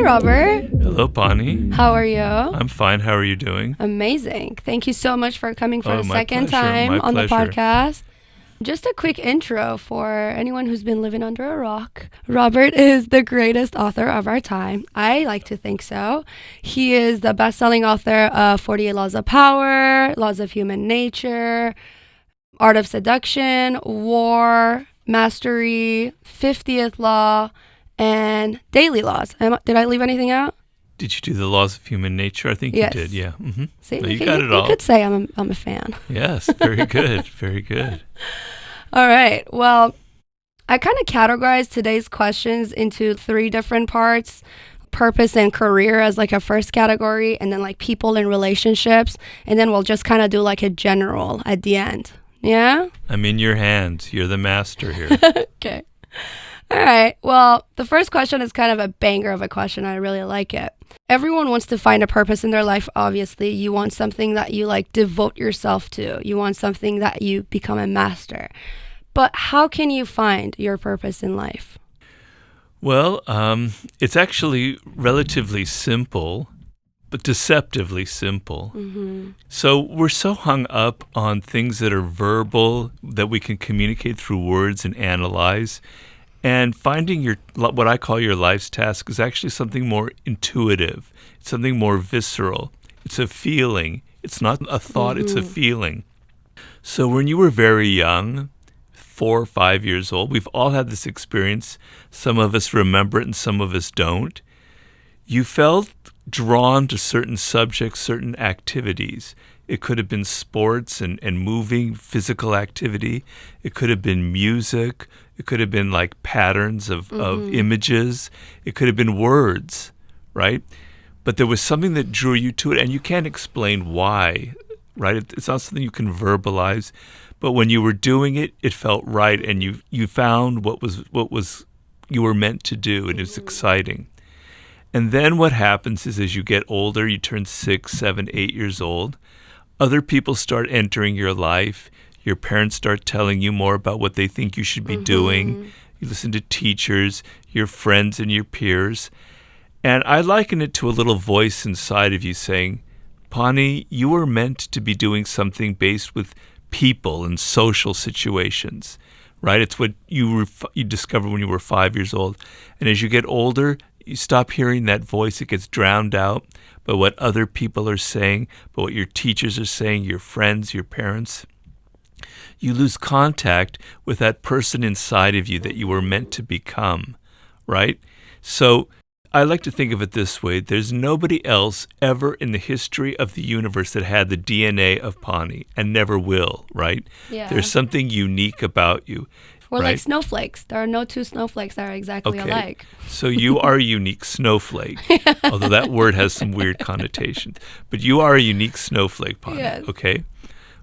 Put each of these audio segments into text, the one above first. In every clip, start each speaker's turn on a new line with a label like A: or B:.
A: Robert.
B: Hello, Pani.
A: How are you?
B: I'm fine. How are you doing?
A: Amazing. Thank you so much for coming for the
B: my
A: second
B: pleasure.
A: time
B: My
A: on the
B: pleasure.
A: podcast. Just a quick intro for anyone who's been living under a rock. Robert is the greatest author of our time. I like to think so. He is the best-selling author of 48 Laws of Power, Laws of Human Nature, Art of Seduction, War, Mastery, 50th Law, and Daily Laws. Did I leave anything out?
B: Did you do the laws of human nature? I think
A: Yes.
B: you did, yeah. Mm-hmm.
A: See,
B: No,
A: you
B: got it all.
A: You could say I'm a fan.
B: Yes, very good, very good.
A: All right. Well, I kind of categorized today's questions into 3 different parts. Purpose and career as like a first category, and then like people and relationships, and then we'll just kind of do like a general at the end. Yeah?
B: I'm in your hands. You're the master here.
A: Okay. All right. Well, the first question is kind of a banger of a question. I really like it. Everyone wants to find a purpose in their life, obviously. You want something that you like devote yourself to. You want something that you become a master. But how can you find your purpose in life?
B: Well, it's actually relatively simple, but deceptively simple.
A: Mm-hmm.
B: So we're so hung up on things that are verbal, that we can communicate through words and analyze. And finding what I call your life's task is actually something more intuitive. It's something more visceral. It's a feeling. It's not a thought, It's a feeling. So when you were very young, 4 or 5 years old, we've all had this experience. Some of us remember it and some of us don't. You felt drawn to certain subjects, certain activities. It could have been sports and moving, physical activity. It could have been music. It could have been like patterns of images. It could have been words, right? But there was something that drew you to it, and you can't explain why, right? It's not something you can verbalize. But when you were doing it, it felt right, and you found what was you were meant to do, and it was exciting. And then what happens is as you get older, you turn 6, 7, 8 years old, other people start entering your life. Your parents start telling you more about what they think you should be doing. You listen to teachers, your friends, and your peers. And I liken it to a little voice inside of you saying, Pani, you were meant to be doing something based with people and social situations, right? It's what you discovered when you were 5 years old. And as you get older, you stop hearing that voice. It gets drowned out by what other people are saying, by what your teachers are saying, your friends, your parents. You lose contact with that person inside of you that you were meant to become, right? So I like to think of it this way. There's nobody else ever in the history of the universe that had the DNA of Pani, and never will, right?
A: Yeah.
B: There's something unique about you.
A: Or
B: right?
A: like snowflakes. There are no 2 snowflakes that are exactly alike.
B: So you are a unique snowflake, although that word has some weird connotations. But you are a unique snowflake, Pani,
A: Yes.
B: okay?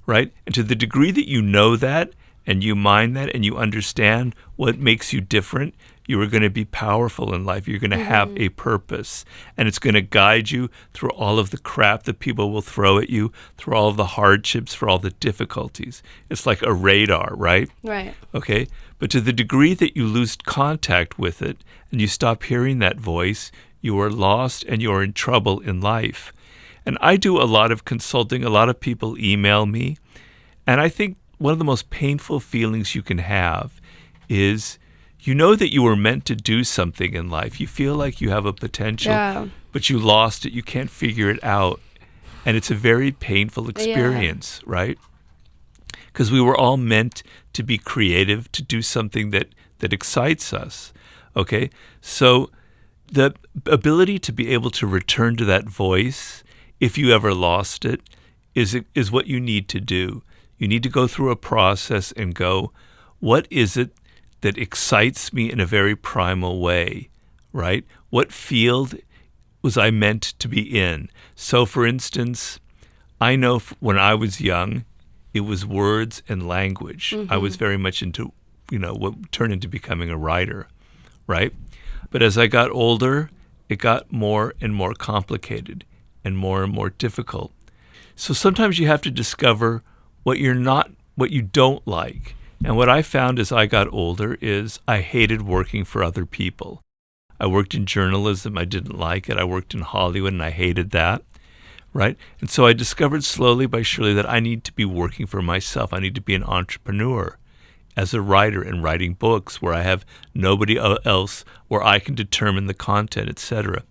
B: Right? And to the degree that you know that, and you mind that, and you understand what makes you different, you are going to be powerful in life. You're going to have a purpose, and it's going to guide you through all of the crap that people will throw at you, through all of the hardships, through all the difficulties. It's like a radar, right?
A: Right.
B: Okay? But to the degree that you lose contact with it and you stop hearing that voice, you are lost and you are in trouble in life. And I do a lot of consulting. A lot of people email me. And I think one of the most painful feelings you can have is you know that you were meant to do something in life. You feel like you have a potential, but you lost it. You can't figure it out. And it's a very painful experience, right? Because we were all meant to be creative, to do something that excites us, okay? So the ability to be able to return to that voice, if you ever lost it, is what you need to do. You need to go through a process and go, what is it that excites me in a very primal way, right? What field was I meant to be in? So, for instance, I know when I was young, it was words and language. I was very much into, what turned into becoming a writer, right? But as I got older, it got more and more complicated and more difficult. So sometimes you have to discover what you don't like. And what I found as I got older is I hated working for other people. I worked in journalism. I didn't like it. I worked in Hollywood, and I hated that, right? And so I discovered slowly by surely that I need to be working for myself. I need to be an entrepreneur as a writer and writing books where I have nobody else, where I can determine the content, etc.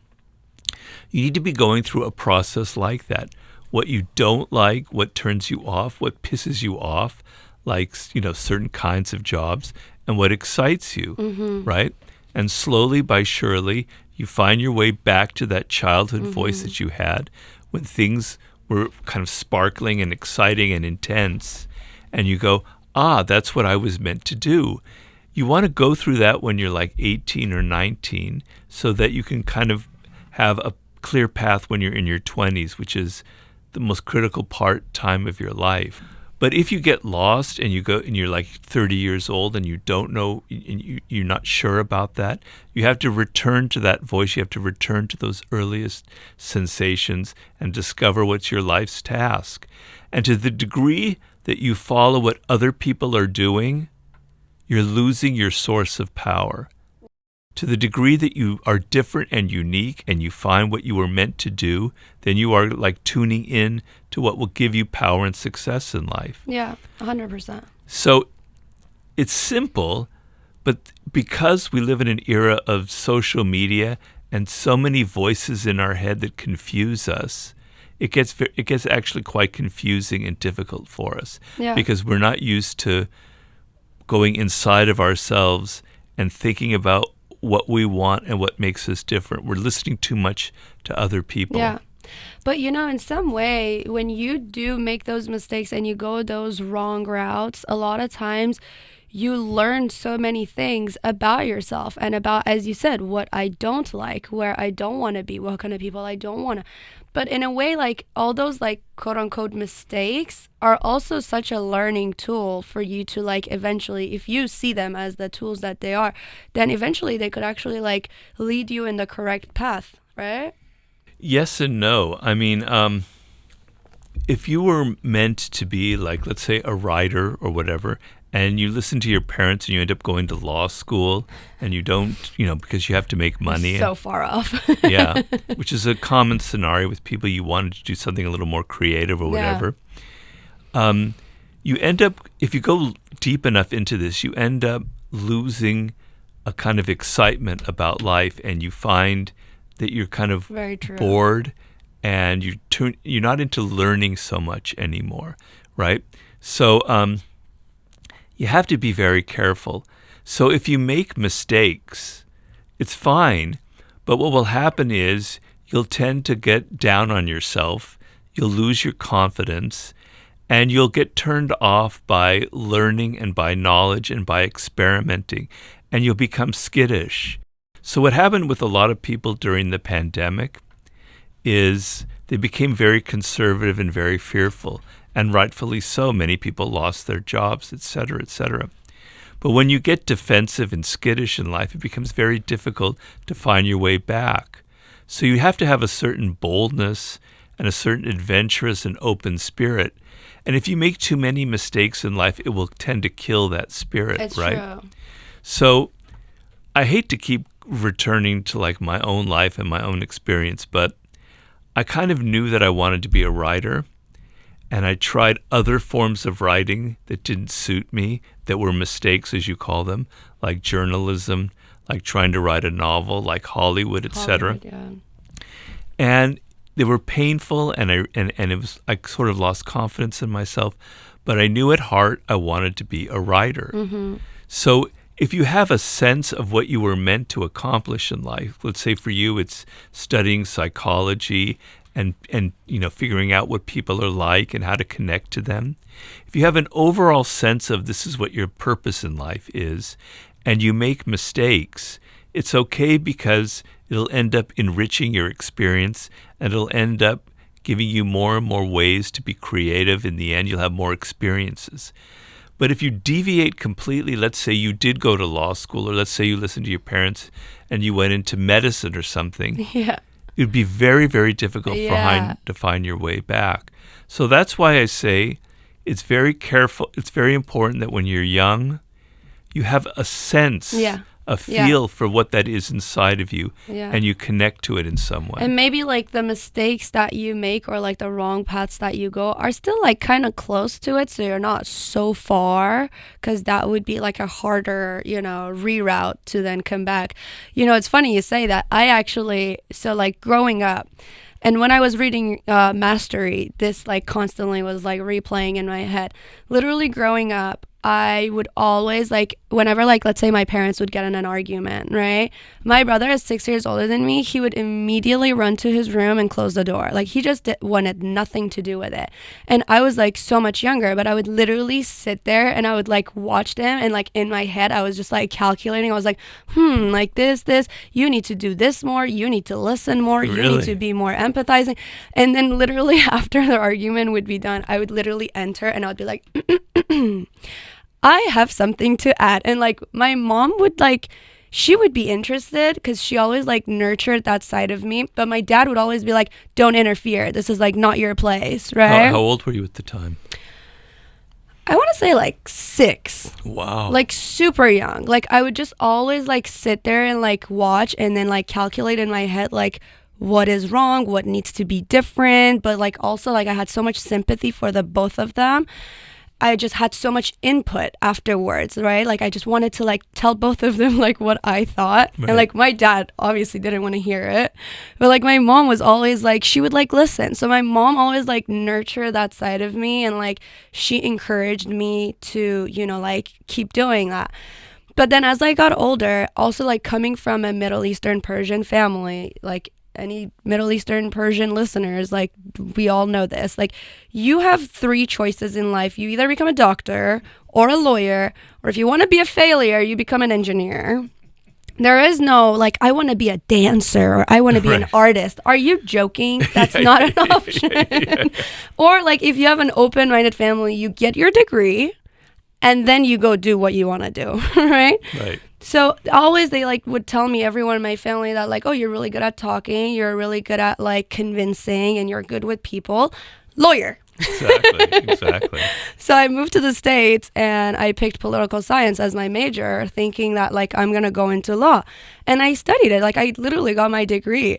B: You need to be going through a process like that. What you don't like, what turns you off, what pisses you off, like, certain kinds of jobs, and what excites you, right? And slowly by surely, you find your way back to that childhood voice that you had when things were kind of sparkling and exciting and intense. And you go, that's what I was meant to do. You want to go through that when you're like 18 or 19 so that you can kind of have a clear path when you're in your 20s, which is the most critical time of your life. But if you get lost and you go and you're like 30 years old and you don't know, and you're not sure about that, you have to return to that voice. You have to return to those earliest sensations and discover what's your life's task. And to the degree that you follow what other people are doing, you're losing your source of power. To the degree that you are different and unique and you find what you were meant to do, then you are like tuning in to what will give you power and success in life.
A: Yeah, 100%.
B: So it's simple, but because we live in an era of social media and so many voices in our head that confuse us, it gets actually quite confusing and difficult for us.
A: Yeah.
B: Because we're not used to going inside of ourselves and thinking about what we want and what makes us different. We're listening too much to other people.
A: Yeah. But in some way, when you do make those mistakes and you go those wrong routes, a lot of times you learn so many things about yourself and about, as you said, what I don't like, where I don't want to be, what kind of people I don't want to. But in a way, like all those like quote unquote mistakes are also such a learning tool for you to like eventually, if you see them as the tools that they are, then eventually they could actually like lead you in the correct path, right?
B: Yes and no. I mean, if you were meant to be like, let's say, a writer or whatever, and you listen to your parents and you end up going to law school and you don't, because you have to make money.
A: So far off.
B: Yeah, which is a common scenario with people. You wanted to do something a little more creative or whatever. Yeah. You end up, if you go deep enough into this, you end up losing a kind of excitement about life, and you find that you're kind of bored and you're not into learning so much anymore, right? So you have to be very careful. So if you make mistakes, it's fine, but what will happen is you'll tend to get down on yourself, you'll lose your confidence, and you'll get turned off by learning and by knowledge and by experimenting, and you'll become skittish. So what happened with a lot of people during the pandemic is they became very conservative and very fearful, and rightfully so. Many people lost their jobs, et cetera, et cetera. But when you get defensive and skittish in life, it becomes very difficult to find your way back. So you have to have a certain boldness and a certain adventurous and open spirit. And if you make too many mistakes in life, it will tend to kill that spirit,
A: it's
B: right?
A: True.
B: So I hate to keep returning to like my own life and my own experience, but I kind of knew that I wanted to be a writer. And I tried other forms of writing that didn't suit me, that were mistakes, as you call them, like journalism, like trying to write a novel, like Hollywood, etc.
A: Yeah.
B: And they were painful, and I sort of lost confidence in myself. But I knew at heart I wanted to be a writer. Mm-hmm. So if you have a sense of what you were meant to accomplish in life, let's say for you it's studying psychology and figuring out what people are like and how to connect to them. If you have an overall sense of this is what your purpose in life is, and you make mistakes, it's okay, because it'll end up enriching your experience, and it'll end up giving you more and more ways to be creative. In the end, you'll have more experiences. But if you deviate completely, let's say you did go to law school, or let's say you listened to your parents and you went into medicine or something,
A: yeah,
B: it would be very, very difficult to find your way back. So that's why I say it's very important that when you're young, you have a sense a feel for what that is inside of you,
A: Yeah.
B: and you connect to it in some way.
A: And maybe like the mistakes that you make or like the wrong paths that you go are still like kind of close to it. So you're not so far, because that would be like a harder, reroute to then come back. It's funny you say that. So like growing up, and when I was reading Mastery, this like constantly was like replaying in my head. Literally growing up, I would always like, whenever like, let's say my parents would get in an argument, right? My brother is 6 years older than me. He would immediately run to his room and close the door. Like he just wanted nothing to do with it. And I was like so much younger, but I would literally sit there and I would like watch them. And like in my head, I was just like calculating. I was like, like this, you need to do this more. You need to listen more.
B: Really?
A: You need to be more empathizing. And then literally after the argument would be done, I would literally enter and I would be like, I have something to add. And like my mom would like, she would be interested because she always like nurtured that side of me. But my dad would always be like, don't interfere. This is like not your place, right?
B: How old were you at the time?
A: I want to say like 6.
B: Wow.
A: Like super young. Like I would just always like sit there and like watch and then like calculate in my head like what is wrong, what needs to be different. But like also like I had so much sympathy for the both of them. I just had so much input afterwards, right? Like I just wanted to like tell both of them like what I thought.
B: Right.
A: And like my dad obviously didn't want to hear it. But like my mom was always like, she would like listen. So my mom always like nurtured that side of me, and like she encouraged me to, like keep doing that. But then as I got older, also like coming from a Middle Eastern Persian family, like any Middle Eastern Persian listeners, like we all know this, like you have 3 choices in life. You either become a doctor or a lawyer, or if you want to be a failure, you become an engineer. There is no like, I want to be a dancer or I want to be an artist. Are you joking? That's not an option. Or like if you have an open-minded family, you get your degree and then you go do what you want to do, right?
B: Right.
A: So always they like would tell me, everyone in my family, that like, oh, you're really good at talking, you're really good at like convincing, and you're good with people. Lawyer.
B: Exactly.
A: So I moved to the States and I picked political science as my major, thinking that like I'm going to go into law. And I studied it. Like I literally got my degree,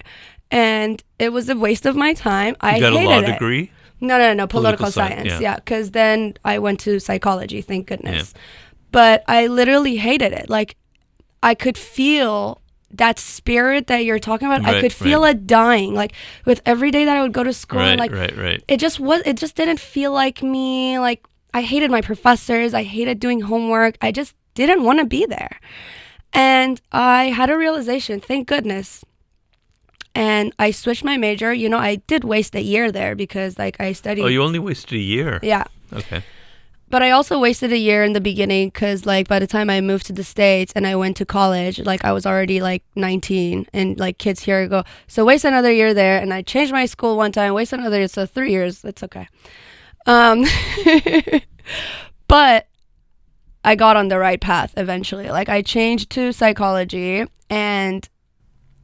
A: and it was a waste of my time. I
B: got
A: hated
B: a law
A: it.
B: degree?
A: No, political science. Yeah, because then I went to psychology, thank goodness.
B: Yeah.
A: But I literally hated it. Like I could feel that spirit that you're talking about. I could feel it dying. Like with every day that I would go to school, and like it just didn't feel like me. Like I hated my professors. I hated doing homework. I just didn't want to be there. And I had a realization, thank goodness. And I switched my major. I did waste a year there because like I studied.
B: Oh, you only wasted a year.
A: Yeah.
B: Okay.
A: But I also wasted a year in the beginning because like by the time I moved to the States and I went to college, like I was already like 19, and like kids here go, so waste another year there. And I changed my school one time, waste another year, so 3 years. It's okay. But I got on the right path eventually. Like I changed to psychology, and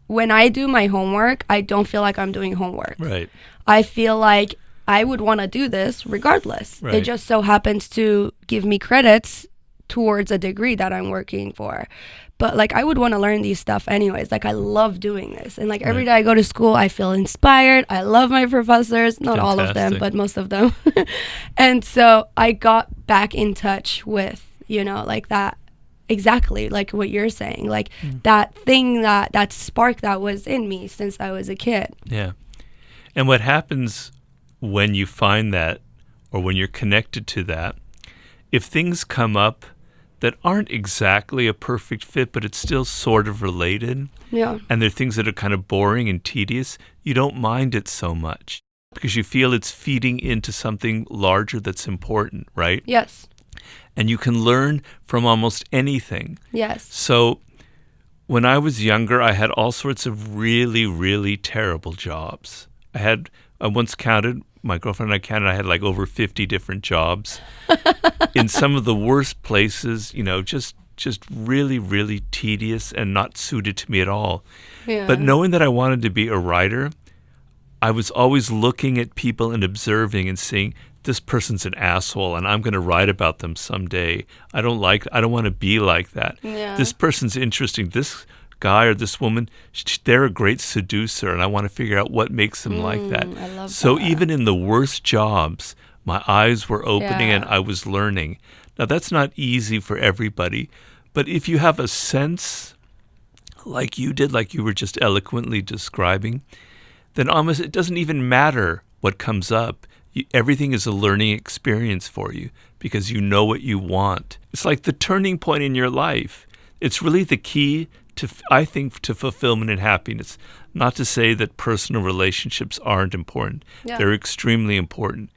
A: when I do my homework, I don't feel like I'm doing homework.
B: Right.
A: I feel like I would want to do this regardless.
B: Right.
A: It just so happens to give me credits towards a degree that I'm working for. But like I would want to learn these stuff anyways. Like I love doing this. And like every day I go to school, I feel inspired. I love my professors, not all of them, but most of them. And so I got back in touch with, like that, exactly like what you're saying, like that thing, that spark that was in me since I was a kid.
B: Yeah. And what happens when you find that, or when you're connected to that, if things come up that aren't exactly a perfect fit, but it's still sort of related, and they're things that are kind of boring and tedious, you don't mind it so much because you feel it's feeding into something larger that's important, right?
A: Yes.
B: And you can learn from almost anything.
A: Yes.
B: So when I was younger, I had all sorts of really, really terrible jobs. I once counted, my girlfriend and I counted, I had like over 50 different jobs in some of the worst places, just really, really tedious and not suited to me at all.
A: Yeah.
B: But knowing that I wanted to be a writer, I was always looking at people and observing and seeing this person's an asshole and I'm going to write about them someday. I don't want to be like that.
A: Yeah.
B: This person's interesting. This guy or this woman, they're a great seducer, and I want to figure out what makes them like that.
A: I love
B: So
A: that.
B: even in the worst jobs, my eyes were opening
A: Yeah.
B: and I was learning. Now, that's not easy for everybody, but if you have a sense like you did, like you were just eloquently describing, then almost it doesn't even matter what comes up. Everything is a learning experience for you because you know what you want. It's like the turning point in your life. It's really the key to, I think, to fulfillment and happiness. Not to say that personal relationships aren't important.
A: Yeah.
B: They're extremely important.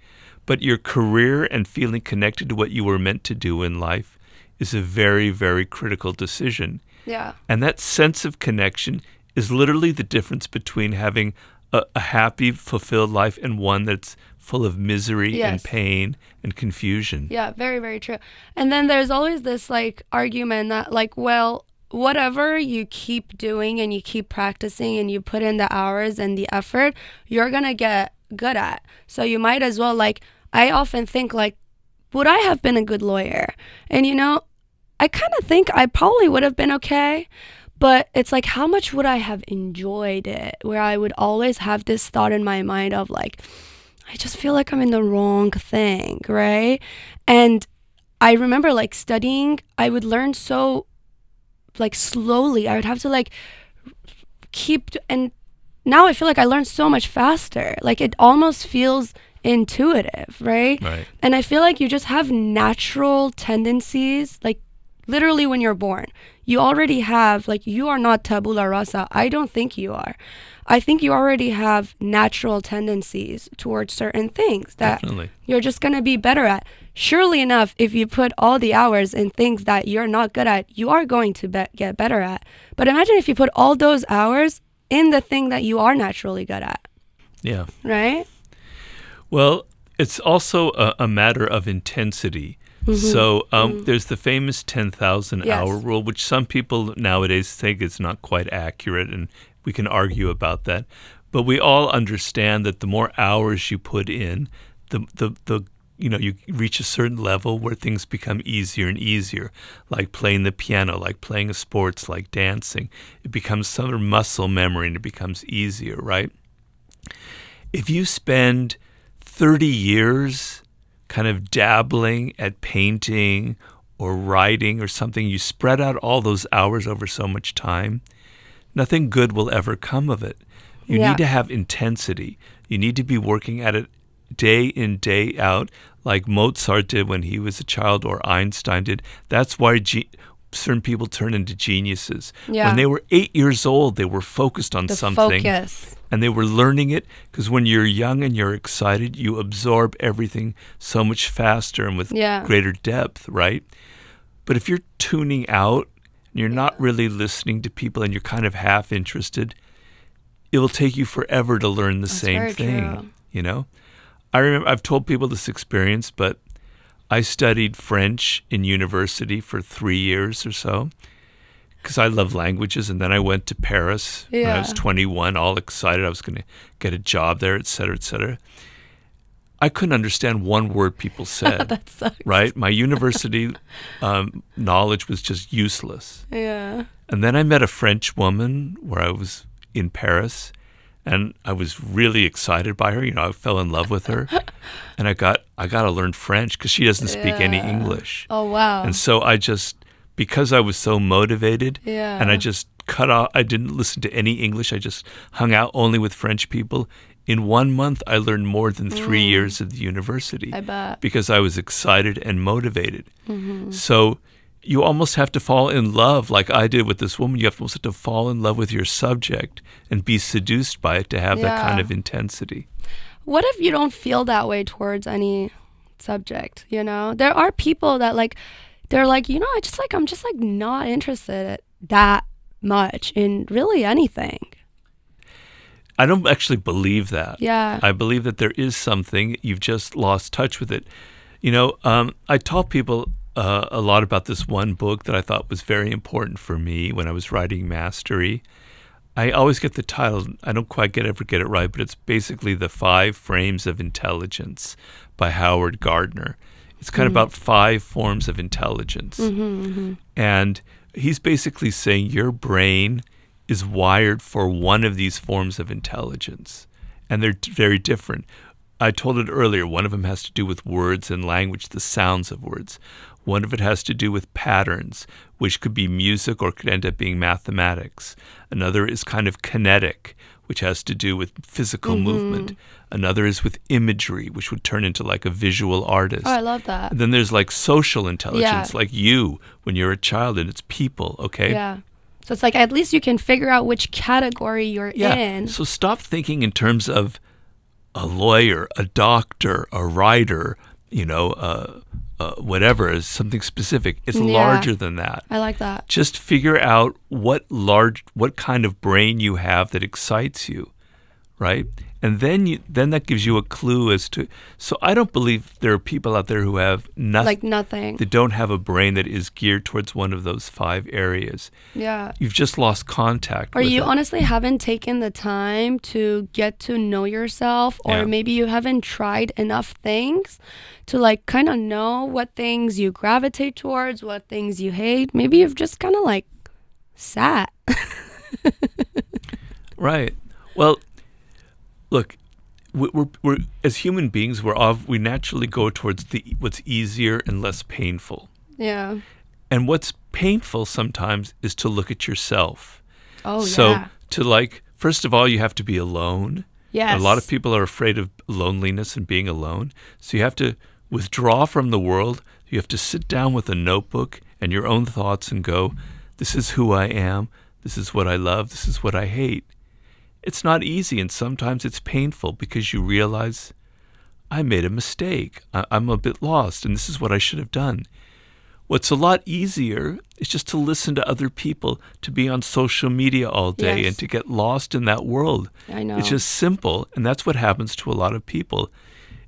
B: But your career and feeling connected to what you were meant to do in life is a very, very critical decision.
A: Yeah.
B: And that sense of connection is literally the difference between having a happy, fulfilled life and one that's full of misery and
A: Yes.
B: pain and confusion.
A: Yeah, very, very true. And then there's always this like argument that like, well, whatever you keep doing and you keep practicing and you put in the hours and the effort, you're going to get good at. So you might as well, like, I often think like, would I have been a good lawyer? And I kind of think I probably would have been okay. But it's like, how much would I have enjoyed it? Where I would always have this thought in my mind of like, I just feel like I'm in the wrong thing, right? And I remember like studying, I would learn so like slowly. I would have to like and now I feel like I learn so much faster. Like it almost feels intuitive, right?
B: Right.
A: And I feel like you just have natural tendencies, like literally when you're born. You already have, like, you are not tabula rasa. I don't think you are. I think you already have natural tendencies towards certain things that
B: Definitely.
A: you're just going to be better at. Surely enough, if you put all the hours in things that you're not good at, you are going to get better at. But imagine if you put all those hours in the thing that you are naturally good at,
B: Yeah.
A: right?
B: Well, it's also a matter of intensity. So there's the famous 10,000
A: Yes.
B: hour rule, which some people nowadays think is not quite accurate, and we can argue about that. But we all understand that the more hours you put in, you reach a certain level where things become easier and easier, like playing the piano, like playing a sports, like dancing. It becomes some sort of muscle memory, and it becomes easier, right? If you spend 30 years kind of dabbling at painting or writing or something, you spread out all those hours over so much time, nothing good will ever come of it. You
A: Yeah.
B: need to have intensity. You need to be working at it day in, day out, like Mozart did when he was a child or Einstein did. That's why certain people turn into geniuses.
A: Yeah.
B: When they were 8 years old, they were focused on
A: The
B: something.
A: focus.
B: And they were learning it because when you're young and you're excited, you absorb everything so much faster and with
A: Yeah.
B: greater depth, right? But if you're tuning out and you're not really listening to people and you're kind of half interested, it will take you forever to learn the same
A: very
B: thing,
A: true.
B: I remember I've told people this experience, but I studied French in university for 3 years or so because I love languages. And then I went to Paris when I was
A: Yeah.
B: 21, all excited. I was going to get a job there, et cetera, et cetera. I couldn't understand one word people said,
A: That sucks.
B: right? My university knowledge was just useless.
A: Yeah.
B: And then I met a French woman where I was in Paris, and I was really excited by her. I fell in love with her. And I got to learn French because she doesn't speak any
A: Yeah.
B: English.
A: Oh, wow.
B: And so because I was so motivated,
A: Yeah.
B: and I just cut off, I didn't listen to any English. I just hung out only with French people. In 1 month, I learned more than 3 years of the university
A: I bet.
B: because I was excited and motivated. So you almost have to fall in love like I did with this woman. You almost have to fall in love with your subject and be seduced by it to have that kind
A: Yeah.
B: of intensity.
A: What if you don't feel that way towards any subject, There are people that like, they're like, I'm just like not interested that much in really anything.
B: I don't actually believe that.
A: Yeah.
B: I believe that there is something, you've just lost touch with it. I taught people a lot about this one book that I thought was very important for me when I was writing Mastery. I always get the title. I don't quite ever get it right, but it's basically The 5 Frames of Intelligence by Howard Gardner. It's kind of about 5 forms of intelligence. And he's basically saying your brain is wired for one of these forms of intelligence, and they're very different. I told it earlier, one of them has to do with words and language, the sounds of words. One of it has to do with patterns, which could be music or could end up being mathematics. Another is kind of kinetic, which has to do with physical movement. Another is with imagery, which would turn into like a visual artist.
A: Oh, I love that.
B: And then there's like social intelligence,
A: Yeah.
B: like you when you're a child, and it's people, okay?
A: Yeah. So it's like at least you can figure out which category you're in.
B: So stop thinking in terms of a lawyer, a doctor, a writer, whatever, is something specific. It's larger than that.
A: I like that.
B: Just figure out what kind of brain you have that excites you, right? And then that gives you a clue as to. So I don't believe there are people out there who have nothing.
A: Like nothing.
B: That don't have a brain that is geared towards one of those 5 areas.
A: Yeah.
B: You've just lost contact
A: Or
B: with
A: you
B: it.
A: honestly haven't taken the time to get to know yourself, or
B: Yeah.
A: maybe you haven't tried enough things to like kind of know what things you gravitate towards, what things you hate. Maybe you've just kind of like sat.
B: Right. Well, look, we're as human beings, we naturally go towards what's easier and less painful.
A: Yeah.
B: And what's painful sometimes is to look at yourself.
A: Oh,
B: So
A: yeah.
B: first of all, you have to be alone.
A: Yes.
B: A lot of people are afraid of loneliness and being alone. So you have to withdraw from the world. You have to sit down with a notebook and your own thoughts and go, this is who I am. This is what I love. This is what I hate. It's not easy, and sometimes it's painful because you realize I made a mistake. I'm a bit lost, and this is what I should have done. What's a lot easier is just to listen to other people, to be on social media all day,
A: Yes.
B: and to get lost in that world.
A: I know.
B: It's just simple, and that's what happens to a lot of people.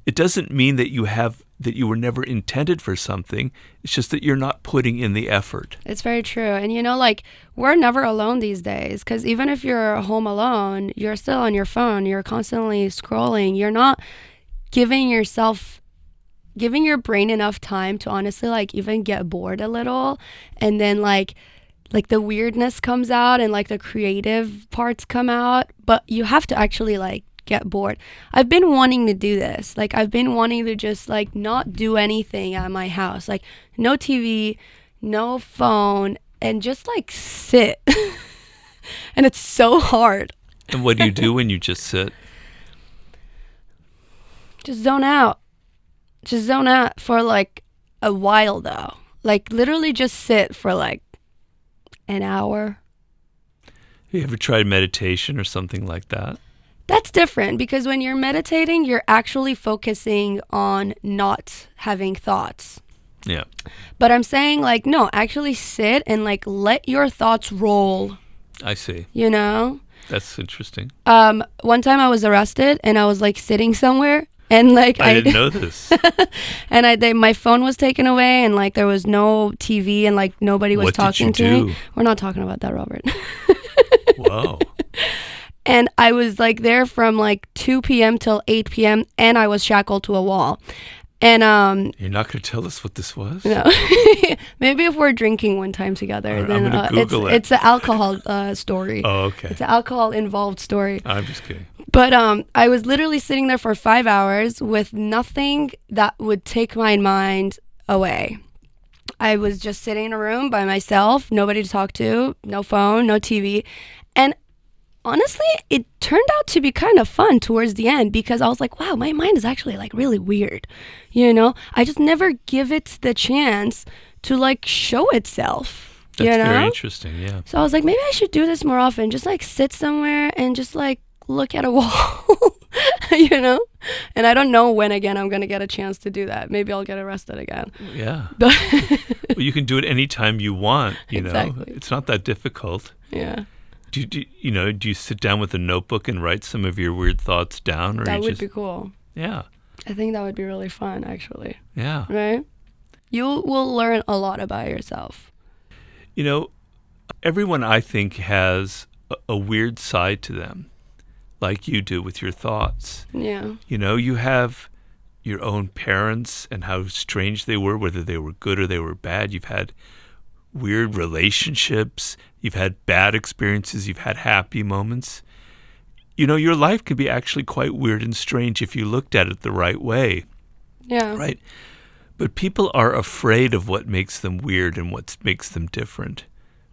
B: It doesn't mean that you were never intended for something. It's just that you're not putting in the effort.
A: It's very true. And like we're never alone these days, because even if you're home alone, you're still on your phone. You're constantly scrolling. You're not giving your brain enough time to honestly like even get bored a little. And then like the weirdness comes out and like the creative parts come out. But you have to actually like get bored. I've been wanting to do this. Like I've been wanting to just like not do anything at my house. Like no TV, no phone, and just like sit. And it's so hard.
B: And what do you do when you just sit?
A: Just zone out. Just zone out for like a while though. Like literally just sit for like an hour.
B: You ever tried meditation or something like that?
A: That's different, because when you're meditating, you're actually focusing on not having thoughts.
B: Yeah.
A: But I'm saying like, no, actually sit and like let your thoughts roll,
B: I see.
A: you know?
B: That's interesting.
A: One time I was arrested and I was like sitting somewhere and like
B: I didn't know this.
A: and my phone was taken away and like there was no TV and like nobody was
B: What did
A: talking
B: you
A: to
B: do?
A: me. We're not talking about that, Robert.
B: Wow.
A: And I was like there from like 2 p.m. till 8 p.m. and I was shackled to a wall. And
B: You're not going to tell us what this was?
A: no. Maybe if we're drinking one time together,
B: All right,
A: then
B: I'm gonna Google it.
A: it's an alcohol story.
B: Oh, okay.
A: It's an alcohol involved story.
B: I'm just kidding.
A: But I was literally sitting there for 5 hours with nothing that would take my mind away. I was just sitting in a room by myself, nobody to talk to, no phone, no TV. And honestly, it turned out to be kind of fun towards the end, because I was like, wow, my mind is actually like really weird. You know, I just never give it the chance to like show itself.
B: That's
A: you know?
B: very interesting, yeah.
A: So I was like, maybe I should do this more often. Just like sit somewhere and just like look at a wall, you know? And I don't know when again I'm going to get a chance to do that. Maybe I'll get arrested again.
B: Yeah.
A: But
B: Well, you can do it anytime you want, you know.
A: Exactly.
B: It's not that difficult.
A: yeah,
B: Do you sit down with a notebook and write some of your weird thoughts down, or
A: that
B: you
A: would
B: just
A: be cool.
B: Yeah.
A: I think that would be really fun, actually.
B: Yeah.
A: Right? You will learn a lot about yourself.
B: You know, everyone I think has a weird side to them, like you do with your thoughts.
A: Yeah.
B: You know, you have your own parents and how strange they were, whether they were good or they were bad. You've had weird relationships. You've had bad experiences. You've had happy moments. You know, your life could be actually quite weird and strange if you looked at it the right way.
A: Yeah.
B: Right? But people are afraid of what makes them weird and what makes them different.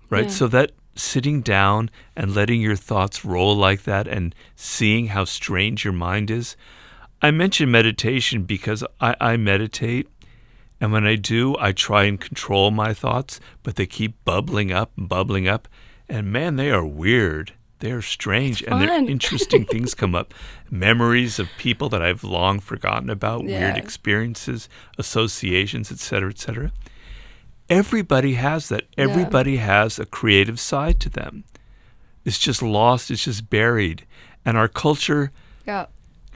B: Right?
A: Yeah.
B: So that sitting down and letting your thoughts roll like that and seeing how strange your mind is. I mention meditation because I meditate, and when I do, I try and control my thoughts, but they keep bubbling up, and man, they are weird. They are strange, and they're interesting things come up. Memories of people that I've long forgotten about, weird experiences, associations, et cetera, et cetera. Everybody has that. Everybody has a creative side to them. It's just lost. It's just buried. And our culture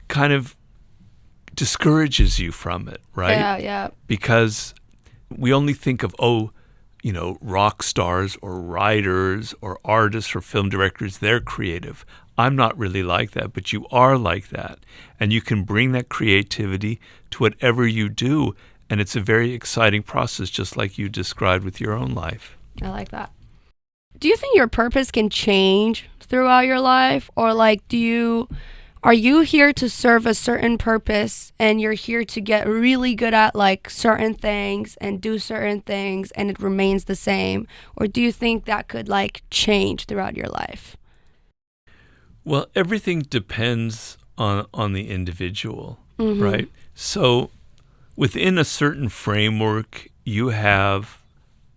B: kind of discourages you from it, right?
A: Yeah.
B: Because we only think of, rock stars or writers or artists or film directors, they're creative. I'm not really like that, but you are like that. And you can bring that creativity to whatever you do. And it's a very exciting process, just like you described with your own life.
A: I like that. Do you think your purpose can change throughout your life? Or are you here to serve a certain purpose and you're here to get really good at like certain things and do certain things and it remains the same? Or do you think that could like change throughout your life?
B: Well, everything depends on the individual,
A: Mm-hmm.
B: right? So within a certain framework, you have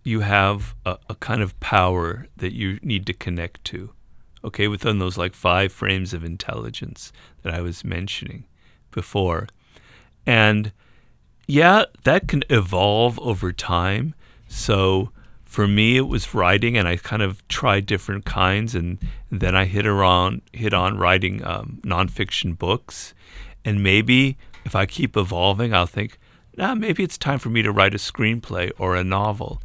B: a kind of power that you need to connect to, okay, within those like 5 frames of intelligence that I was mentioning before. And yeah, that can evolve over time. So for me, it was writing, and I kind of tried different kinds, and then I hit on writing nonfiction books. And maybe if I keep evolving, I'll think, maybe it's time for me to write a screenplay or a novel.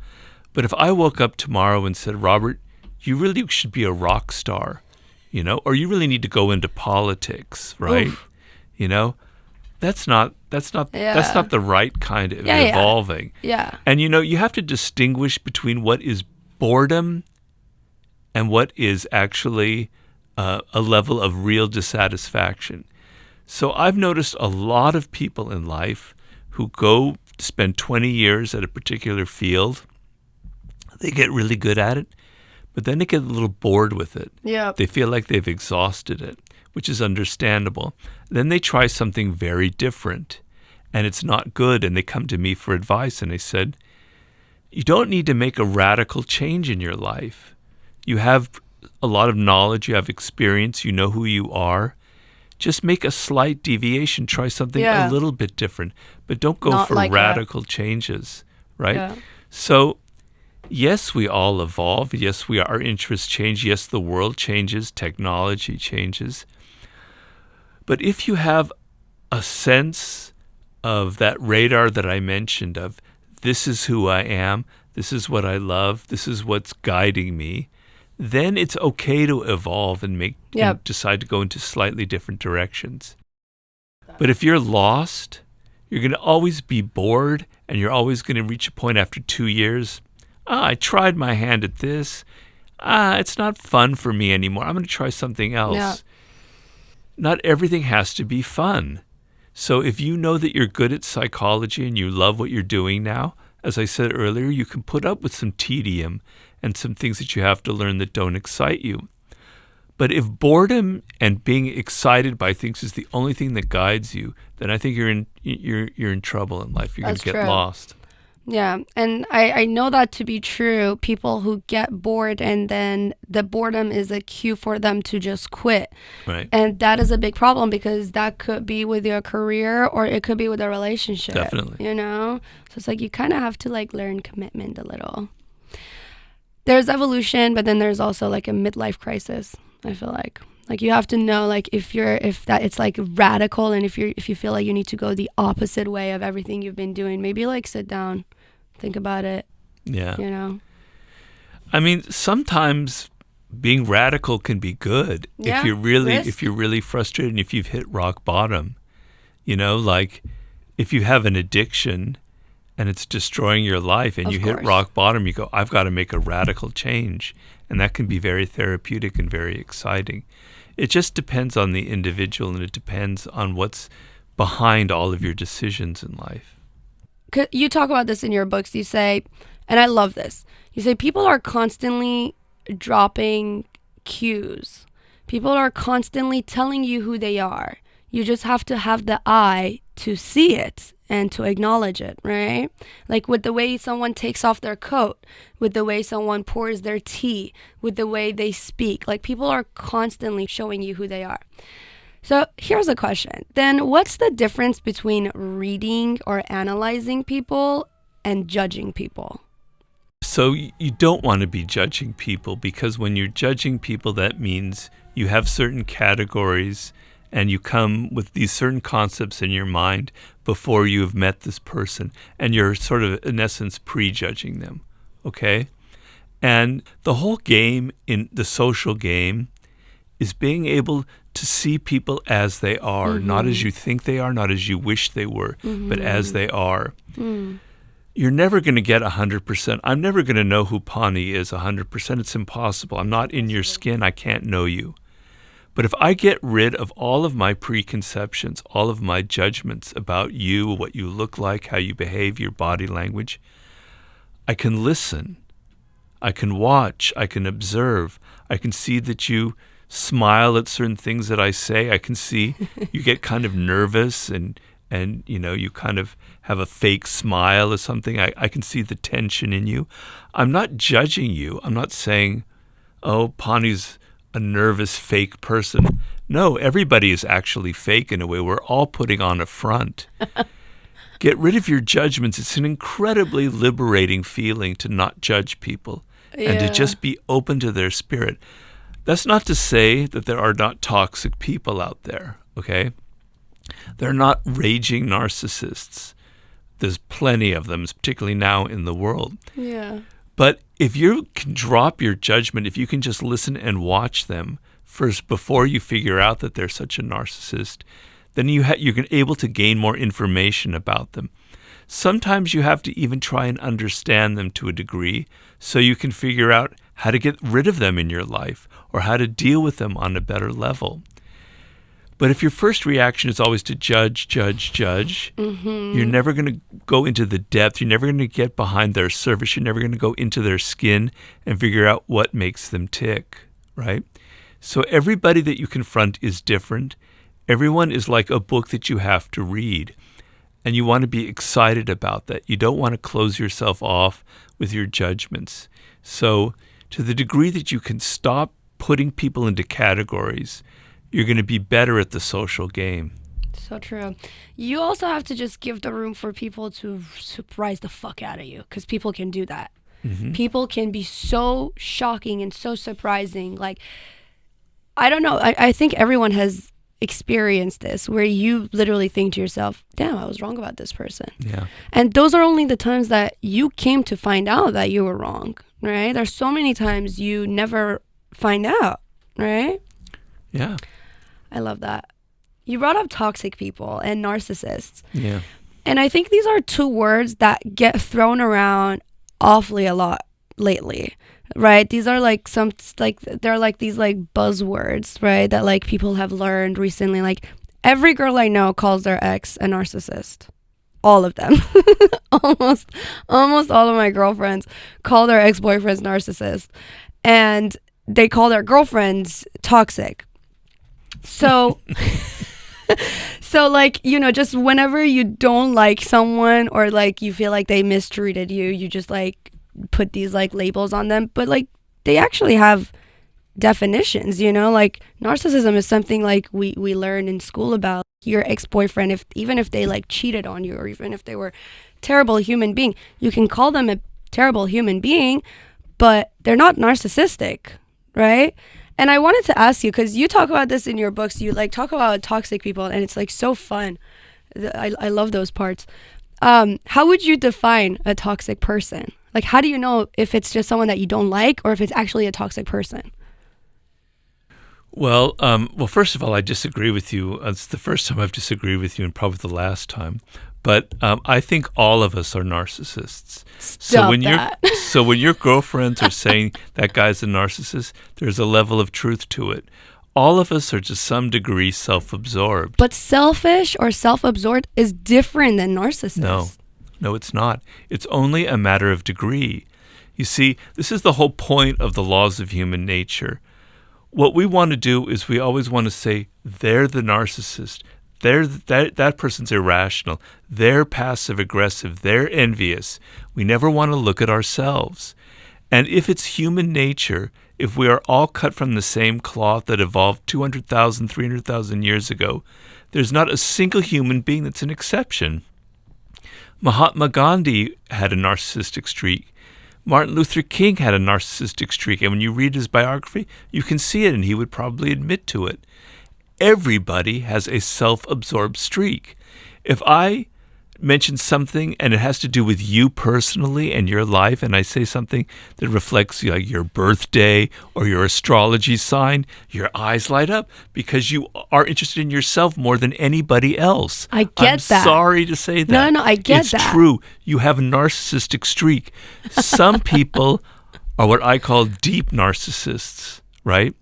B: But if I woke up tomorrow and said, Robert, you really should be a rock star, or you really need to go into politics, right?
A: Oof.
B: That's not the right kind of evolving.
A: Yeah.
B: And you have to distinguish between what is boredom and what is actually a level of real dissatisfaction. So I've noticed a lot of people in life who go spend 20 years at a particular field. They get really good at it, but then they get a little bored with it.
A: Yeah.
B: They feel like they've exhausted it, which is understandable. Then they try something very different, and it's not good, and they come to me for advice, and I said, you don't need to make a radical change in your life. You have a lot of knowledge, you have experience, you know who you are. Just make a slight deviation, try something a little bit different, but don't go for radical changes, right?
A: Yeah.
B: So yes, we all evolve. Yes, our interests change. Yes, the world changes. Technology changes. But if you have a sense of that radar that I mentioned of this is who I am, this is what I love, this is what's guiding me, then it's okay to evolve and and decide to go into slightly different directions. But if you're lost, you're going to always be bored, and you're always going to reach a point after 2 years, I tried my hand at this. It's not fun for me anymore. I'm going to try something else.
A: Yeah.
B: Not everything has to be fun. So if you know that you're good at psychology and you love what you're doing now, as I said earlier, you can put up with some tedium and some things that you have to learn that don't excite you. But if boredom and being excited by things is the only thing that guides you, then I think you're in trouble in life. You're going to get lost.
A: Yeah, and I know that to be true. People who get bored and then the boredom is a cue for them to just quit.
B: Right.
A: And that is a big problem because that could be with your career or it could be with a relationship.
B: Definitely.
A: So it's like you kind of have to like learn commitment a little. There's evolution, but then there's also like a midlife crisis, I feel like. Like you have to know like if that it's like radical and if you feel like you need to go the opposite way of everything you've been doing, maybe like sit down, think about it.
B: Yeah.
A: You know.
B: I mean, sometimes being radical can be good
A: Yeah,
B: if you're really frustrated and if you've hit rock bottom. Like if you have an addiction and it's destroying your life and
A: of
B: you hit
A: course.
B: rock bottom, you go, I've got to make a radical change. And that can be very therapeutic and very exciting. It just depends on the individual, and it depends on what's behind all of your decisions in life.
A: You talk about this in your books. You say, and I love this, you say people are constantly dropping cues. People are constantly telling you who they are. You just have to have the eye to see it and to acknowledge it, right? Like with the way someone takes off their coat, with the way someone pours their tea, with the way they speak. Like people are constantly showing you who they are. So here's a question. Then what's the difference between reading or analyzing people and judging people?
B: So you don't want to be judging people, because when you're judging people, that means you have certain categories and you come with these certain concepts in your mind before you have met this person, and you're sort of, in essence, prejudging them, okay? And the whole game, in the social game, is being able to see people as they are, not as you think they are, not as you wish they were, but as they are. You're never going to get 100%. I'm never going to know who Pani is 100%. It's impossible. I'm not in your skin. I can't know you. But if I get rid of all of my preconceptions, all of my judgments about you, what you look like, how you behave, your body language, I can listen. I can watch. I can observe. I can see that you smile at certain things that I say. I can see you get kind of nervous and you kind of have a fake smile or something. I can see the tension in you. I'm not judging you. I'm not saying, oh, Pani's a nervous fake person. No, everybody is actually fake in a way. We're all putting on a front. Get rid of your judgments. It's an incredibly liberating feeling to not judge people and to just be open to their spirit. That's not to say that there are not toxic people out there, okay? They're not raging narcissists. There's plenty of them, particularly now in the world.
A: Yeah.
B: But if you can drop your judgment, if you can just listen and watch them first before you figure out that they're such a narcissist, then you're able to gain more information about them. Sometimes you have to even try and understand them to a degree so you can figure out how to get rid of them in your life or how to deal with them on a better level. But if your first reaction is always to judge, you're never going to go into the depth. You're never going to get behind their surface. You're never going to go into their skin and figure out what makes them tick, right? So everybody that you confront is different. Everyone is like a book that you have to read. And you want to be excited about that. You don't want to close yourself off with your judgments. So to the degree that you can stop putting people into categories, you're going to be better at the social game.
A: So true. You also have to just give the room for people to surprise the fuck out of you, because people can do that. People can be so shocking and so surprising. Like, I don't know. I think everyone has experienced this where you literally think to yourself, damn, I was wrong about this person.
B: Yeah.
A: And those are only the times that you came to find out that you were wrong, right? There's so many times you never find out, right?
B: Yeah.
A: I love that. You brought up toxic people and narcissists.
B: Yeah.
A: And I think these are two words that get thrown around awfully a lot lately, right? These are like they're like these like buzzwords, right? That like people have learned recently. Like every girl I know calls their ex a narcissist. All of them. almost all of my girlfriends call their ex-boyfriends narcissists. And they call their girlfriends toxic. So, like, just whenever you don't like someone or like you feel like they mistreated you, you just like put these like labels on them. But like they actually have definitions, like narcissism is something like we learn in school about your ex-boyfriend. Even if they like cheated on you or even if they were a terrible human being, you can call them a terrible human being, but they're not narcissistic, right? And I wanted to ask you, because you talk about this in your books, you like talk about toxic people and it's like so fun. I love those parts. How would you define a toxic person? Like, how do you know if it's just someone that you don't like or if it's actually a toxic person?
B: Well, first of all, I disagree with you. It's the first time I've disagreed with you, and probably the last time. But I think all of us are narcissists.
A: Stop that.
B: So when your girlfriends are saying that guy's a narcissist, there's a level of truth to it. All of us are to some degree self-absorbed.
A: But selfish or self-absorbed is different than narcissist.
B: No, it's not. It's only a matter of degree. You see, this is the whole point of the laws of human nature. What we want to do is we always want to say, they're the narcissist. That person's irrational. They're passive-aggressive. They're envious. We never want to look at ourselves. And if it's human nature, if we are all cut from the same cloth that evolved 200,000, 300,000 years ago, there's not a single human being that's an exception. Mahatma Gandhi had a narcissistic streak. Martin Luther King had a narcissistic streak, and when you read his biography, you can see it, and he would probably admit to it. Everybody has a self-absorbed streak. If I mention something and it has to do with you personally and your life, and I say something that reflects like your birthday or your astrology sign, your eyes light up because you are interested in yourself more than anybody else.
A: I get
B: I'm
A: that.
B: sorry to say that.
A: No, I get
B: it's
A: that.
B: It's true. You have a narcissistic streak. Some people are what I call deep narcissists, right?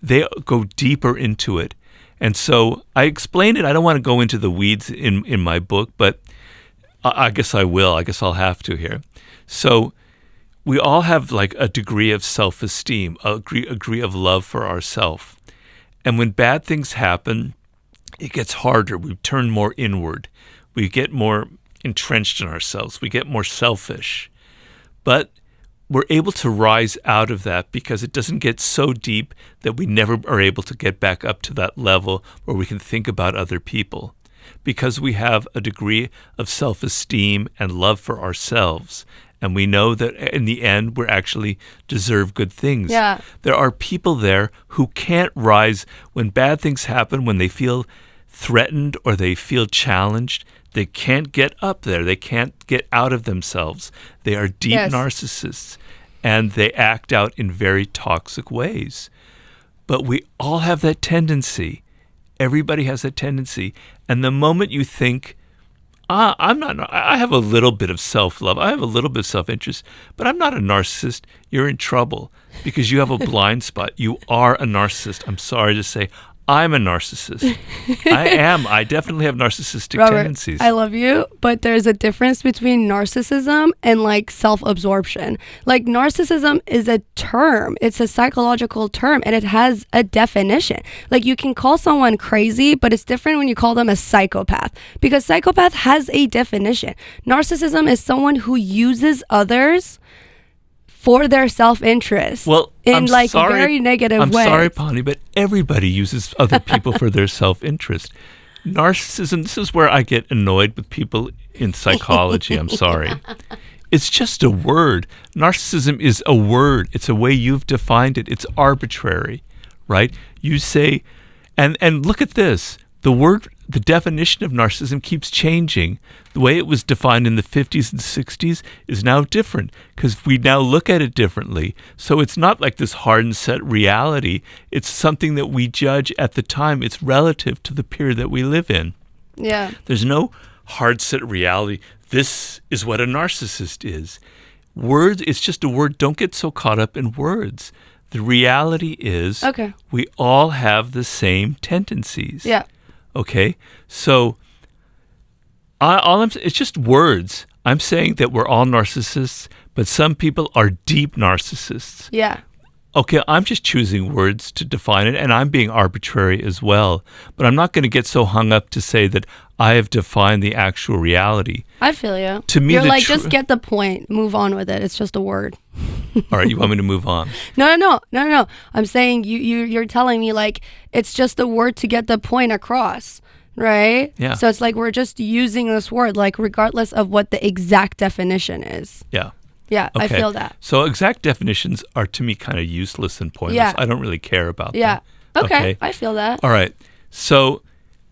B: They go deeper into it. And so I explain it. I don't want to go into the weeds in my book, but I guess I will. I guess I'll have to here. So we all have like a degree of self-esteem, a degree of love for ourselves. And when bad things happen, it gets harder. We turn more inward. We get more entrenched in ourselves. We get more selfish. But we're able to rise out of that because it doesn't get so deep that we never are able to get back up to that level where we can think about other people. Because we have a degree of self-esteem and love for ourselves. And we know that in the end, we actually deserve good things.
A: Yeah.
B: There are people there who can't rise when bad things happen, when they feel threatened or they feel challenged. They can't get up there. They can't get out of themselves. They are deep narcissists, and they act out in very toxic ways. But we all have that tendency. Everybody has that tendency. And the moment you think, I have a little bit of self-love, I have a little bit of self-interest, but I'm not a narcissist, you're in trouble because you have a blind spot. You are a narcissist. I'm sorry to say, I'm a narcissist. I am. I definitely have narcissistic
A: Robert,
B: tendencies.
A: I love you, but there's a difference between narcissism and like self-absorption. Like narcissism is a term. It's a psychological term and it has a definition. Like you can call someone crazy, but it's different when you call them a psychopath because psychopath has a definition. Narcissism is someone who uses others for their self-interest in very negative ways.
B: I'm sorry, Pani, but everybody uses other people for their self-interest. Narcissism, this is where I get annoyed with people in psychology. I'm sorry. It's just a word. Narcissism is a word. It's a way you've defined it. It's arbitrary, right? You say, and look at this. The definition of narcissism keeps changing. The way it was defined in the 50s and 60s is now different because we now look at it differently. So it's not like this hard and set reality. It's something that we judge at the time. It's relative to the period that we live in.
A: Yeah.
B: There's no hard set reality. This is what a narcissist is. Words, it's just a word. Don't get so caught up in words. The reality is we all have the same tendencies.
A: Yeah.
B: Okay, so it's just words. I'm saying that we're all narcissists, but some people are deep narcissists.
A: Yeah.
B: Okay, I'm just choosing words to define it, and I'm being arbitrary as well. But I'm not going to get so hung up to say that I have defined the actual reality.
A: I feel you.
B: To me,
A: you're like, just get the point. Move on with it. It's just a word.
B: All right, you want me to move on?
A: No. I'm saying you're telling me like it's just a word to get the point across, right?
B: Yeah.
A: So it's like we're just using this word like regardless of what the exact definition is.
B: Yeah.
A: Yeah,
B: okay.
A: I feel that.
B: So exact definitions are to me kind of useless and pointless.
A: Yeah.
B: I don't really care about
A: them.
B: Okay,
A: I feel that.
B: All right. So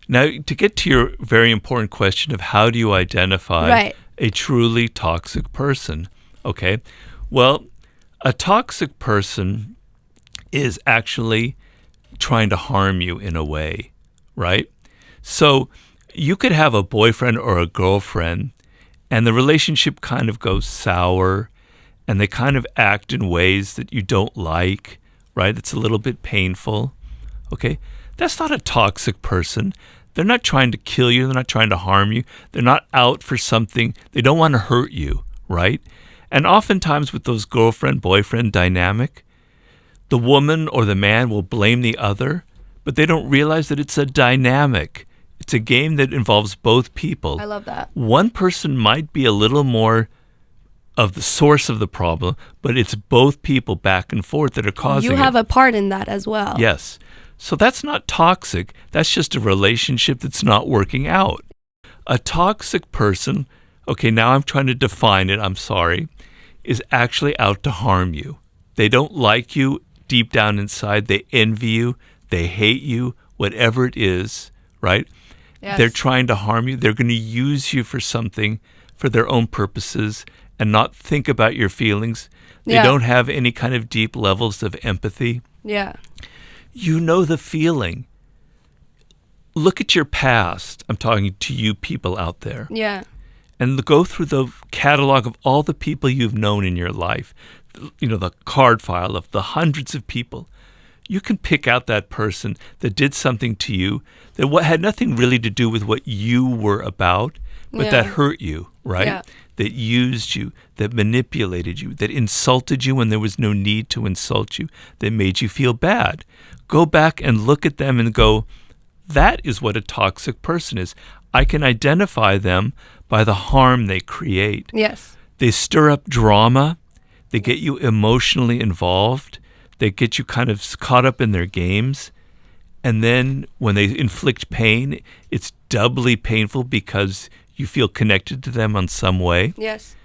B: now to get to your very important question of how do you identify a truly toxic person? Okay. Well, a toxic person is actually trying to harm you in a way, right? So you could have a boyfriend or a girlfriend, and the relationship kind of goes sour, and they kind of act in ways that you don't like, right? It's a little bit painful, okay? That's not a toxic person. They're not trying to kill you. They're not trying to harm you. They're not out for something. They don't want to hurt you, right? And oftentimes with those girlfriend-boyfriend dynamic, the woman or the man will blame the other, but they don't realize that it's a dynamic. It's a game that involves both people.
A: I love that.
B: One person might be a little more of the source of the problem, but it's both people back and forth that are causing it.
A: You have a part in that as well.
B: Yes. So that's not toxic. That's just a relationship that's not working out. A toxic person, okay, now I'm trying to define it, I'm sorry, is actually out to harm you. They don't like you deep down inside. They envy you. They hate you, whatever it is, right?
A: Yes.
B: They're trying to harm you. They're going to use you for something, for their own purposes, and not think about your feelings. They don't have any kind of deep levels of empathy.
A: Yeah.
B: You know the feeling. Look at your past. I'm talking to you people out there.
A: Yeah.
B: And go through the catalog of all the people you've known in your life. You know, the card file of the hundreds of people. You can pick out that person that did something to you that had nothing really to do with what you were about, but that hurt you, right?
A: Yeah.
B: That used you, that manipulated you, that insulted you when there was no need to insult you, that made you feel bad. Go back and look at them and go, that is what a toxic person is. I can identify them by the harm they create.
A: Yes.
B: They stir up drama. They get you emotionally involved. They get you kind of caught up in their games. And then when they inflict pain, it's doubly painful because you feel connected to them on some way.
A: Yes.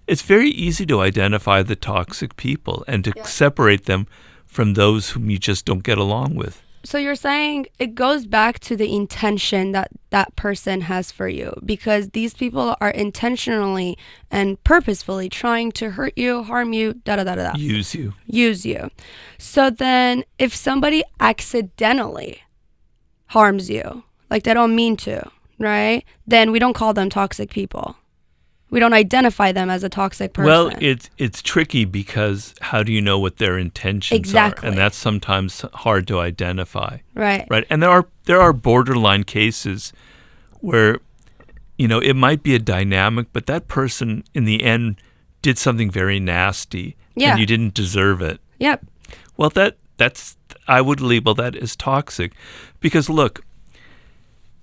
B: It's very easy to identify the toxic people and to separate them from those whom you just don't get along with.
A: So you're saying it goes back to the intention that that person has for you, because these people are intentionally and purposefully trying to hurt you, harm you, da-da-da-da-da.
B: Use you.
A: Use you. So then if somebody accidentally harms you, like they don't mean to, right? Then we don't call them toxic people. We don't identify them as a toxic person.
B: Well, it's tricky because how do you know what their intentions are? And that's sometimes hard to identify.
A: Right.
B: Right. And there are borderline cases where, you know, it might be a dynamic, but that person in the end did something very nasty and you didn't deserve it.
A: Yep.
B: Well, that's I would label that as toxic because look,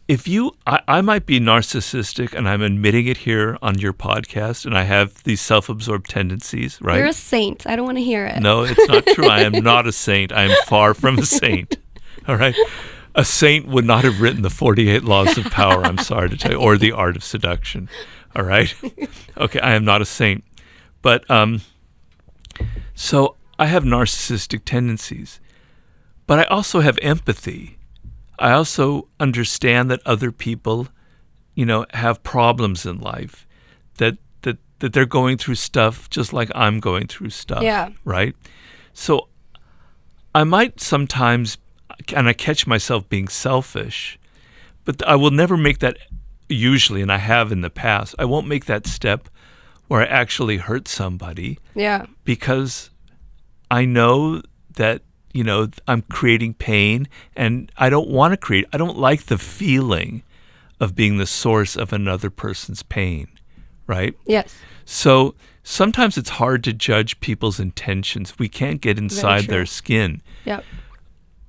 B: if I might be narcissistic and I'm admitting it here on your podcast and I have these self-absorbed tendencies, right?
A: You're a saint. I don't want to hear it.
B: No, it's not true. I am not a saint. I am far from a saint. All right? A saint would not have written the 48 Laws of Power, I'm sorry to tell you, or The Art of Seduction. All right? Okay, I am not a saint. But so I have narcissistic tendencies, but I also have empathy. I also understand that other people, you know, have problems in life, that they're going through stuff just like I'm going through stuff, right? So I might sometimes, and I catch myself being selfish, but I will never make that usually, and I have in the past, I won't make that step where I actually hurt somebody because I know that, you know, I'm creating pain and I don't want to create, I don't like the feeling of being the source of another person's pain, right?
A: Yes.
B: So sometimes it's hard to judge people's intentions. We can't get inside their skin.
A: Yep.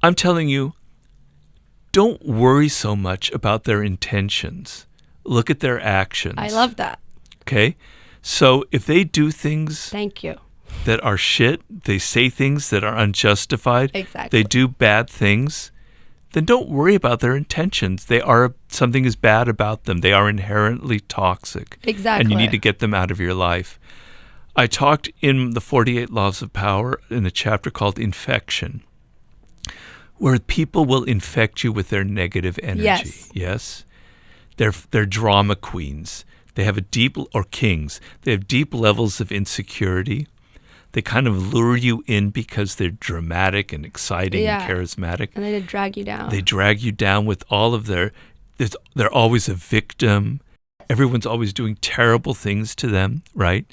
B: I'm telling you, don't worry so much about their intentions. Look at their actions.
A: I love that.
B: Okay? So if they do things
A: Thank you.
B: that are shit, they say things that are unjustified,
A: Exactly.
B: they do bad things, then don't worry about their intentions. Something is bad about them. They are inherently toxic.
A: Exactly.
B: And you need to get them out of your life. I talked in the 48 Laws of Power in a chapter called Infection, where people will infect you with their negative energy. Yes. They're drama queens. They have or kings. They have deep levels of insecurity. They kind of lure you in because they're dramatic and exciting and charismatic.
A: And they drag you down.
B: They drag you down with all of they're always a victim. Everyone's always doing terrible things to them, right?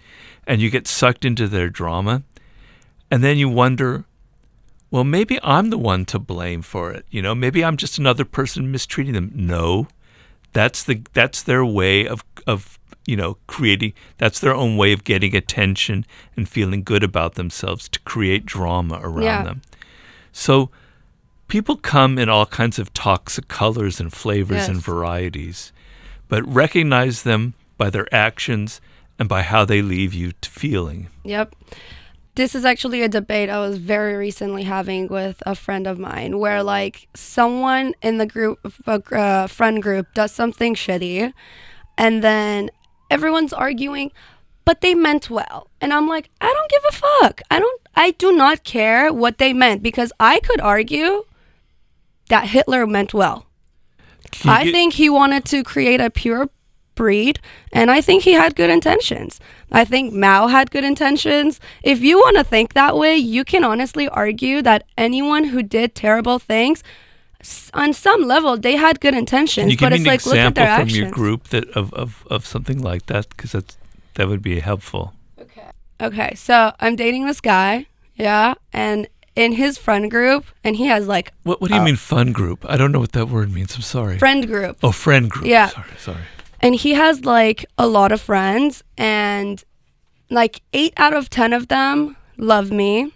B: And you get sucked into their drama. And then you wonder, well, maybe I'm the one to blame for it. Maybe I'm just another person mistreating them. No, that's their way of creating. That's their own way of getting attention and feeling good about themselves, to create drama around them. So people come in all kinds of toxic colors and flavors and varieties, but recognize them by their actions and by how they leave you feeling.
A: Yep. This is actually a debate I was very recently having with a friend of mine, where like someone in the group, friend group, does something shitty, and then everyone's arguing, but they meant well. And I'm like, I don't give a fuck. I do not care what they meant, because I could argue that Hitler meant well. I think he wanted to create a pure breed, and I think he had good intentions. I think Mao had good intentions. If you want to think that way, you can honestly argue that anyone who did terrible things, on some level, they had good intentions.
B: Can you give me an
A: look at their
B: example from
A: actions.
B: your group of something like that? Because that would be helpful.
A: Okay, so I'm dating this guy, and in his friend group, and he has like...
B: What do you mean fun group? I don't know what that word means. I'm sorry.
A: Friend group.
B: Oh, friend group.
A: Yeah.
B: Sorry.
A: And he has like a lot of friends, and like 8 out of 10 of them love me,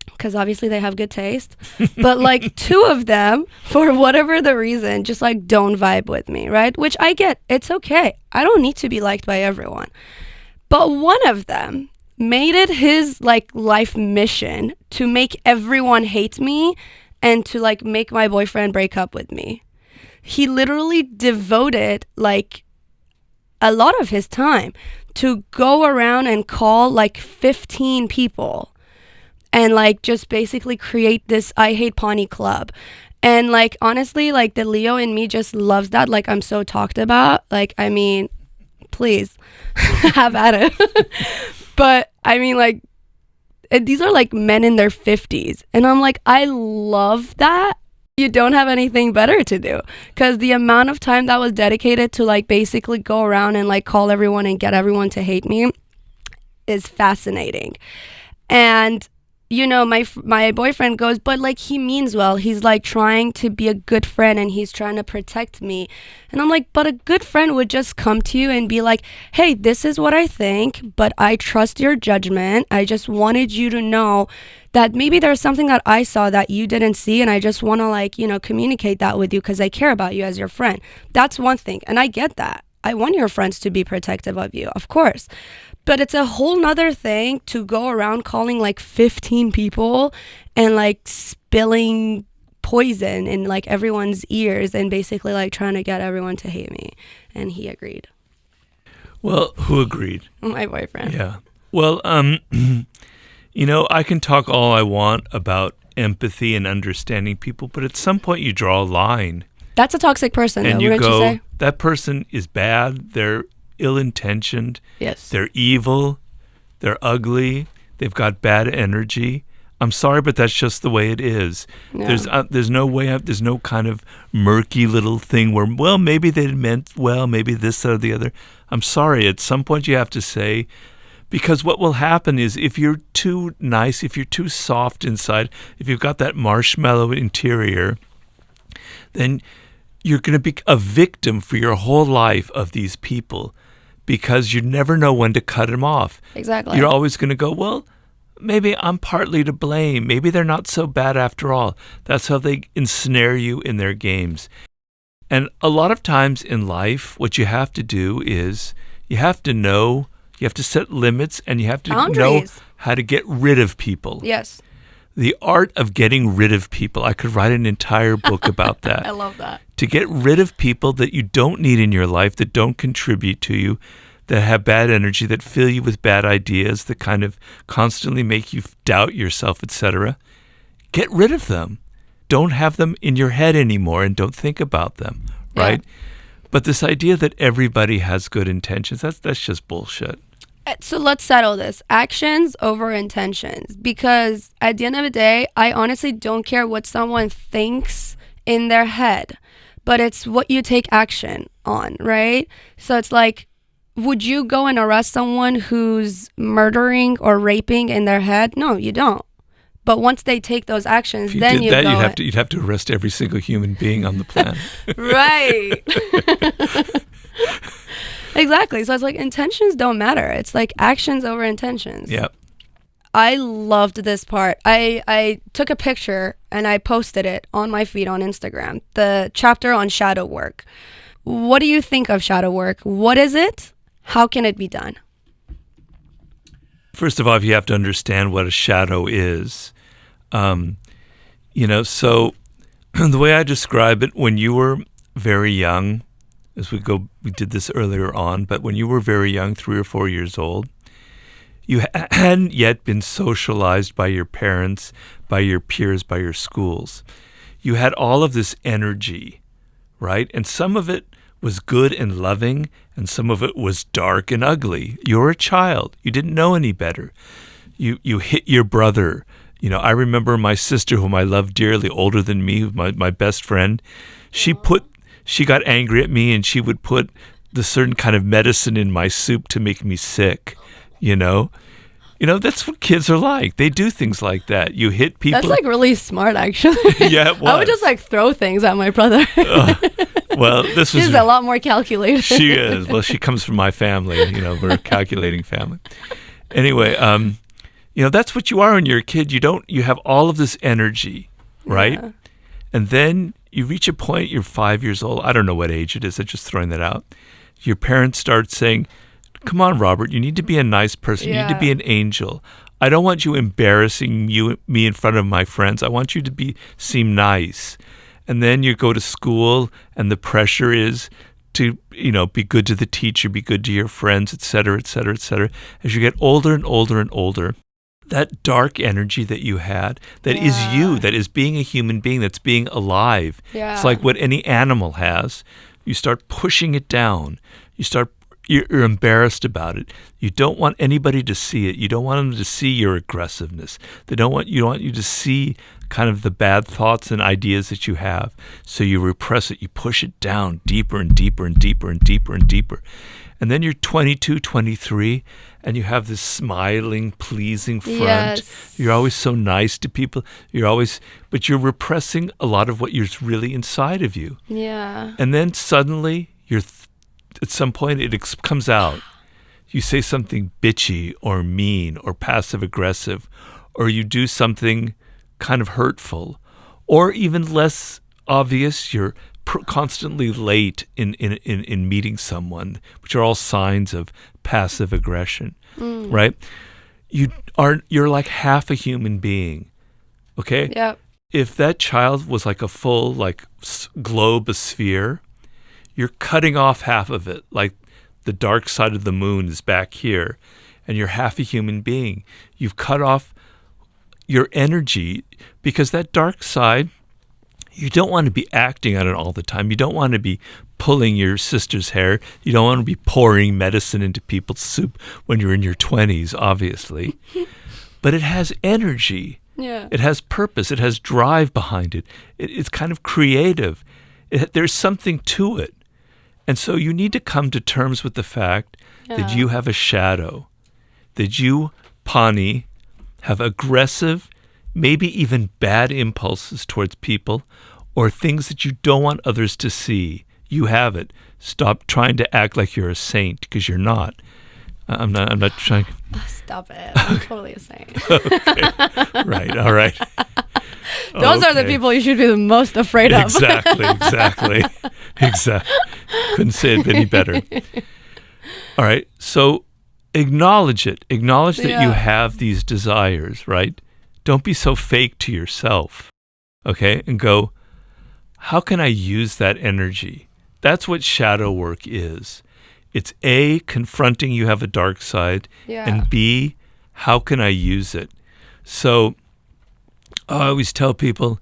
A: because obviously they have good taste. But like 2 of them, for whatever the reason, just like don't vibe with me, right? Which I get. It's okay. I don't need to be liked by everyone. But one of them made it his like life mission to make everyone hate me and to like make my boyfriend break up with me. He literally devoted like a lot of his time to go around and call like 15 people and like just basically create this I Hate Pani club. And like honestly, like the Leo in me just loves that. Like I'm so talked about. Like, I mean, please have at it. But I mean, like, these are like men in their 50s. And I'm like, I love that. You don't have anything better to do, because the amount of time that was dedicated to like basically go around and like call everyone and get everyone to hate me is fascinating. And my boyfriend goes, but like he means well. He's like trying to be a good friend and he's trying to protect me. And I'm like, but a good friend would just come to you and be like, hey, this is what I think, but I trust your judgment. I just wanted you to know that maybe there's something that I saw that you didn't see, and I just want to like, communicate that with you because I care about you as your friend. That's one thing. And I get that. I want your friends to be protective of you, of course. But it's a whole nother thing to go around calling like 15 people and like spilling poison in like everyone's ears and basically like trying to get everyone to hate me. And he agreed.
B: Well, who agreed?
A: My boyfriend.
B: Yeah. Well, I can talk all I want about empathy and understanding people, but at some point you draw a line.
A: That's a toxic person,
B: and
A: though,
B: you
A: wouldn't
B: go,
A: you say?
B: that person is bad. They're ill-intentioned.
A: Yes.
B: They're evil. They're ugly. They've got bad energy. I'm sorry, but that's just the way it is. Yeah. There's no way out. There's no kind of murky little thing where, well, maybe they meant well, maybe this or the other. I'm sorry. At some point you have to say, because what will happen is if you're too nice, if you're too soft inside, if you've got that marshmallow interior, then you're going to be a victim for your whole life of these people, because you never know when to cut them off.
A: Exactly.
B: You're always going to go, well, maybe I'm partly to blame. Maybe they're not so bad after all. That's how they ensnare you in their games. And a lot of times in life, what you have to do is you have to set limits, and you have to
A: Boundaries.
B: know how to get rid of people.
A: Yes.
B: The art of getting rid of people. I could write an entire book about that.
A: I love that.
B: To get rid of people that you don't need in your life, that don't contribute to you, that have bad energy, that fill you with bad ideas, that kind of constantly make you doubt yourself, etc. Get rid of them. Don't have them in your head anymore, and don't think about them, right? Yeah. But this idea that everybody has good intentions, that's just bullshit.
A: So let's settle this. Actions over intentions. Because at the end of the day, I honestly don't care what someone thinks in their head, but it's what you take action on, right? So it's like, would you go and arrest someone who's murdering or raping in their head? No, you don't. But once they take those actions,
B: If you
A: then
B: did
A: you
B: that,
A: go.
B: you'd have to arrest every single human being on the planet.
A: Right. Exactly. So it's like intentions don't matter. It's like actions over intentions.
B: Yeah.
A: I loved this part. I took a picture and I posted it on my feed on Instagram. The chapter on shadow work. What do you think of shadow work? What is it? How can it be done?
B: First of all, you have to understand what a shadow is. So the way I describe it, when you were very young, we did this earlier on, but when you were very young, 3 or 4 years old, you hadn't yet been socialized by your parents, by your peers, by your schools. You had all of this energy, right? And some of it was good and loving, and some of it was dark and ugly. You were a child. You didn't know any better. You hit your brother. I remember my sister, whom I loved dearly, older than me, my best friend. She got angry at me, and she would put the certain kind of medicine in my soup to make me sick. That's what kids are like. They do things like that. You hit people.
A: That's like really smart, actually.
B: Yeah, it was.
A: I would just like throw things at my brother.
B: Well,
A: She's a lot more calculated.
B: She is. Well, she comes from my family. We're a calculating family. Anyway, that's what you are when you're a kid. You have all of this energy, right?
A: Yeah.
B: And then you reach a point, you're 5 years old. I don't know what age it is. I'm just throwing that out. Your parents start saying, come on, Robert, you need to be a nice person. You need to be an angel. I don't want you embarrassing me in front of my friends. I want you to seem nice. And then you go to school, and the pressure is to, be good to the teacher, be good to your friends, et cetera, et cetera, et cetera. As you get older and older and older, that dark energy that you had, that is you, that is being a human being, that's being alive.
A: Yeah.
B: It's like what any animal has. You start pushing it down. You're embarrassed about it. You don't want anybody to see it. You don't want them to see your aggressiveness. You don't want you to see kind of the bad thoughts and ideas that you have. So you repress it. You push it down deeper and deeper and deeper and deeper and deeper. And then you're 22, 23, and you have this smiling, pleasing front.
A: Yes.
B: You're always so nice to people. But you're repressing a lot of what is really inside of you.
A: Yeah.
B: And then suddenly at some point it comes out. You say something bitchy or mean or passive aggressive, or you do something kind of hurtful, or even less obvious, you're constantly late in meeting someone, which are all signs of passive aggression, right? You're like half a human being, okay?
A: Yep.
B: If that child was like a full globe, a sphere, you're cutting off half of it, like the dark side of the moon is back here, and you're half a human being. You've cut off your energy, because that dark side, you don't want to be acting on it all the time. You don't want to be pulling your sister's hair. You don't want to be pouring medicine into people's soup when you're in your 20s, obviously. But it has energy.
A: Yeah.
B: It has purpose. It has drive behind it. It's kind of creative. There's something to it. And so you need to come to terms with the fact that you have a shadow, that you, Pani, have aggressive, maybe even bad impulses towards people, or things that you don't want others to see. You have it. Stop trying to act like you're a saint, because you're not. I'm not trying.
A: Stop it. I'm totally a saint.
B: Okay. Right. All right.
A: Those are the people you should be the most afraid of.
B: Exactly. Couldn't say it any better. All right. So acknowledge it. Acknowledge that you have these desires, right? Don't be so fake to yourself, okay? And go, how can I use that energy? That's what shadow work is. It's A, confronting you have a dark side, and B, how can I use it? So I always tell people,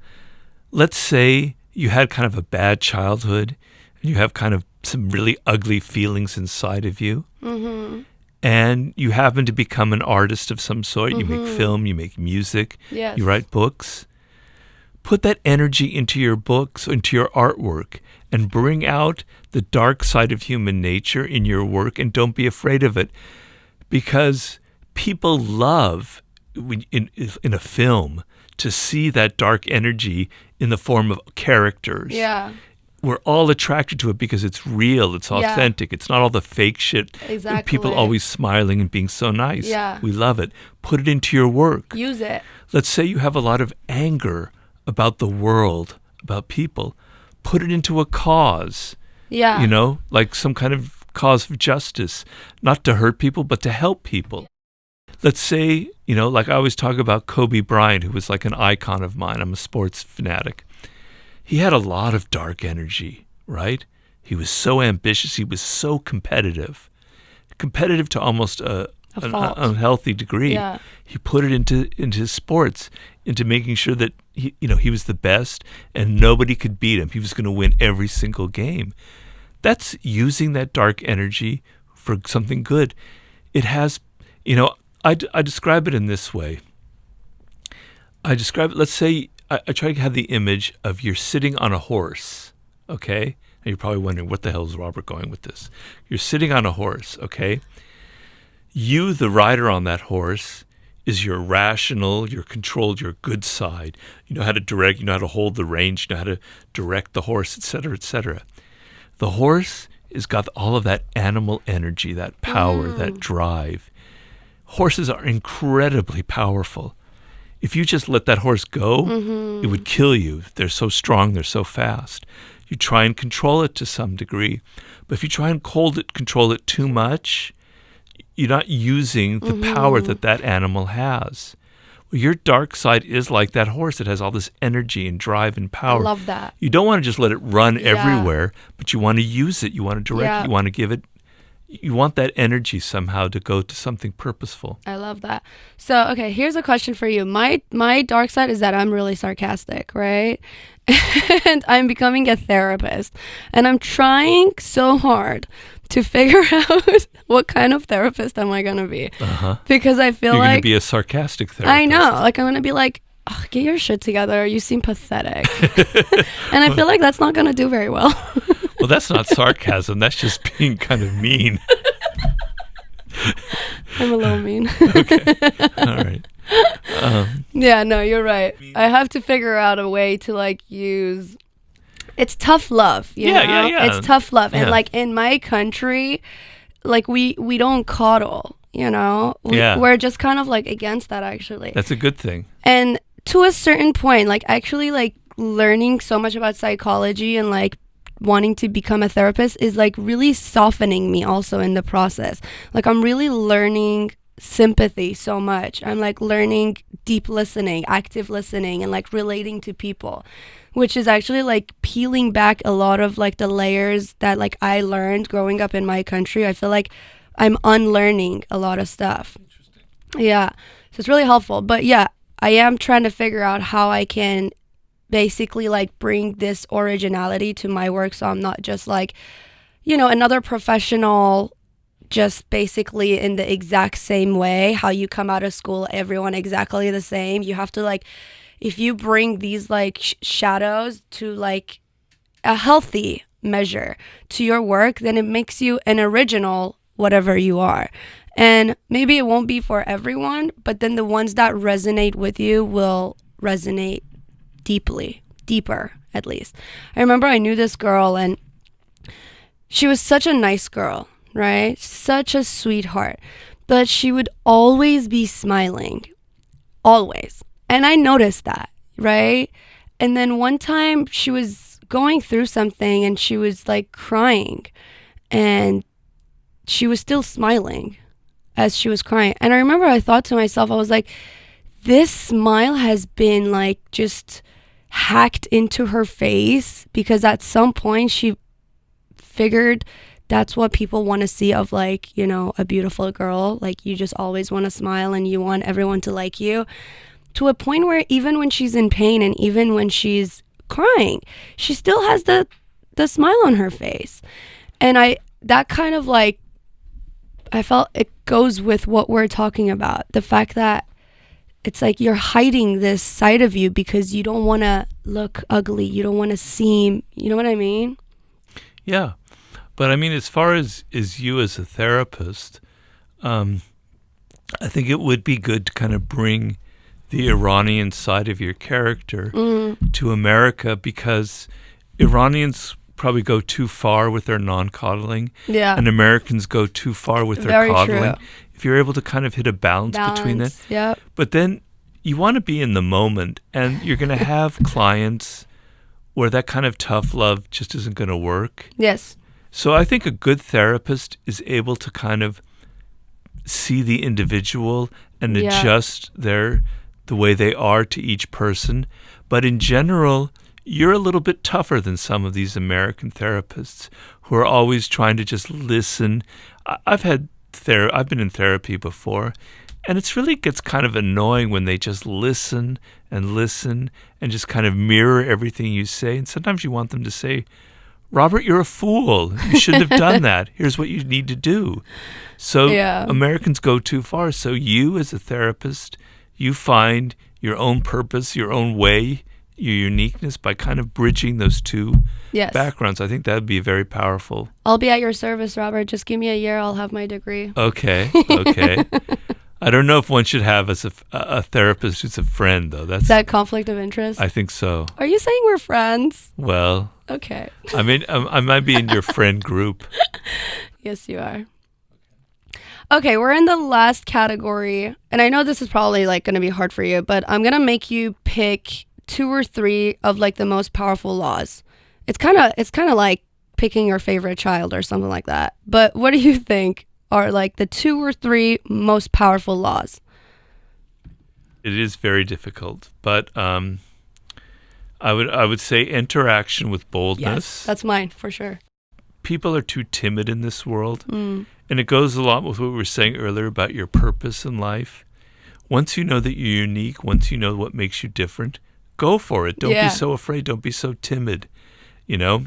B: let's say you had kind of a bad childhood, and you have kind of some really ugly feelings inside of you.
A: Mm-hmm.
B: and you happen to become an artist of some sort. You make film, you make music,
A: Yes.
B: you write books. Put that energy into your books, into your artwork, and bring out the dark side of human nature in your work, and don't be afraid of it. Because people love, in a film, to see that dark energy in the form of characters.
A: Yeah.
B: We're all attracted to it because it's real, it's authentic. It's not all the fake shit.
A: Exactly.
B: People always smiling and being so nice.
A: Yeah.
B: We love it. Put it into your work.
A: Use it.
B: Let's say you have a lot of anger about the world, about people. Put it into a cause.
A: Yeah.
B: You know, like some kind of cause of justice, not to hurt people, but to help people. Let's say, you know, like I always talk about Kobe Bryant, who was like an icon of mine. I'm a sports fanatic. He had a lot of dark energy, right? He was so ambitious. He was so competitive to almost an unhealthy degree.
A: Yeah.
B: He put it into his sports, into making sure that he was the best and nobody could beat him. He was going to win every single game. That's using that dark energy for something good. It has, I describe it in this way. Let's say, I try to have the image of you're sitting on a horse, okay? And you're probably wondering, what the hell is Robert going with this? You're sitting on a horse, okay? You, the rider on that horse, is your rational, your controlled, your good side. You know how to direct, you know how to hold the reins, you know how to direct the horse, etc., etc. The horse has got all of that animal energy, that power, that drive. Horses are incredibly powerful. If you just let that horse go, it would kill you. They're so strong, they're so fast. You try and control it to some degree. But if you try and control it too much, you're not using the power that animal has. Well, your dark side is like that horse. It has all this energy and drive and power.
A: I love that.
B: You don't want to just let it run everywhere, but you want to use it. You want to direct it. You want to give it. You want that energy somehow to go to something purposeful.
A: I love that. So, okay, here's a question for you. My dark side is that I'm really sarcastic, right? And I'm becoming a therapist. And I'm trying so hard to figure out what kind of therapist am I going to be. Because I feel
B: You're
A: like...
B: going to be a sarcastic therapist.
A: I know. Like, I'm going to be like, oh, get your shit together. You seem pathetic. And I feel like that's not going to do very well.
B: Well, that's not sarcasm. That's just being kind of mean.
A: I'm a little mean.
B: Okay. All right.
A: Yeah, no, you're right. I have to figure out a way to like use... It's tough love, you know?
B: Yeah.
A: It's tough love. And
B: Yeah.
A: like in my country, like we don't coddle, you know? We're just kind of like against that, actually.
B: That's a good thing.
A: And to a certain point, like actually like learning so much about psychology and like wanting to become a therapist is like really softening me also in the process. Like I'm really learning sympathy so much. I'm like learning deep listening, active listening, and like relating to people, which is actually like peeling back a lot of like the layers that like I learned growing up in my country. I feel like I'm unlearning a lot of stuff.
B: Interesting.
A: Yeah. So it's really helpful. But yeah, I am trying to figure out how I can basically like bring this originality to my work, so I'm not just like, you know, another professional just basically in the exact same way. How you come out of school, everyone exactly the same. You have to like, if you bring these like shadows to like a healthy measure to your work, then it makes you an original whatever you are. And maybe it won't be for everyone, but then the ones that resonate with you will resonate deeper at least. I remember I knew this girl and she was such a nice girl, right? Such a sweetheart, but she would always be smiling, always. And I noticed that, right? And then one time she was going through something and she was like crying and she was still smiling as she was crying. And I remember I thought to myself, I was like, this smile has been like just hacked into her face, because at some point she figured that's what people want to see of like, you know, a beautiful girl. Like you just always want to smile and you want everyone to like you, to a point where even when she's in pain and even when she's crying, she still has the smile on her face. And that kind of like I felt it goes with what we're talking about. The fact that it's like you're hiding this side of you because you don't want to look ugly. You don't want to seem, you know what I mean?
B: Yeah. But I mean, as far as you as a therapist, I think it would be good to kind of bring the Iranian side of your character to America, because Iranians probably go too far with their non-coddling,
A: Yeah.
B: and Americans go too far with their
A: Very
B: coddling.
A: true.
B: If you're able to kind of hit a balance between that.
A: Yep.
B: But then you want to be in the moment, and you're going to have clients where that kind of tough love just isn't going to work.
A: Yes.
B: So I think a good therapist is able to kind of see the individual and
A: Yeah.
B: adjust the way they are to each person. But in general, you're a little bit tougher than some of these American therapists who are always trying to just listen. I've been in therapy before, and it's really gets kind of annoying when they just listen and just kind of mirror everything you say. And sometimes you want them to say, Robert, you're a fool. You shouldn't have done that. Here's what you need to do. So
A: Yeah.
B: Americans go too far. So you as a therapist, you find your own purpose, your own way, your uniqueness by kind of bridging those two
A: Yes.
B: backgrounds. I think that would be very powerful.
A: I'll be at your service, Robert. Just give me a year. I'll have my degree.
B: Okay. I don't know if one should have a therapist who's a friend, though.
A: Is that conflict of interest?
B: I think so.
A: Are you saying we're friends?
B: Well,
A: Okay.
B: I mean, I might be in your friend group.
A: Yes, you are. Okay, we're in the last category, and I know this is probably like going to be hard for you, but I'm going to make you pick 2 or 3 of like the most powerful laws. It's kind of like picking your favorite child or something like that. But what do you think are like the 2 or 3 most powerful laws?
B: It is very difficult, but I would say interaction with boldness.
A: Yes, that's mine for sure.
B: People are too timid in this world,
A: Mm.
B: and it goes a lot with what we were saying earlier about your purpose in life. Once you know that you're unique, once you know what makes you different, go for it. Don't
A: Yeah.
B: be so afraid. Don't be so timid. You know,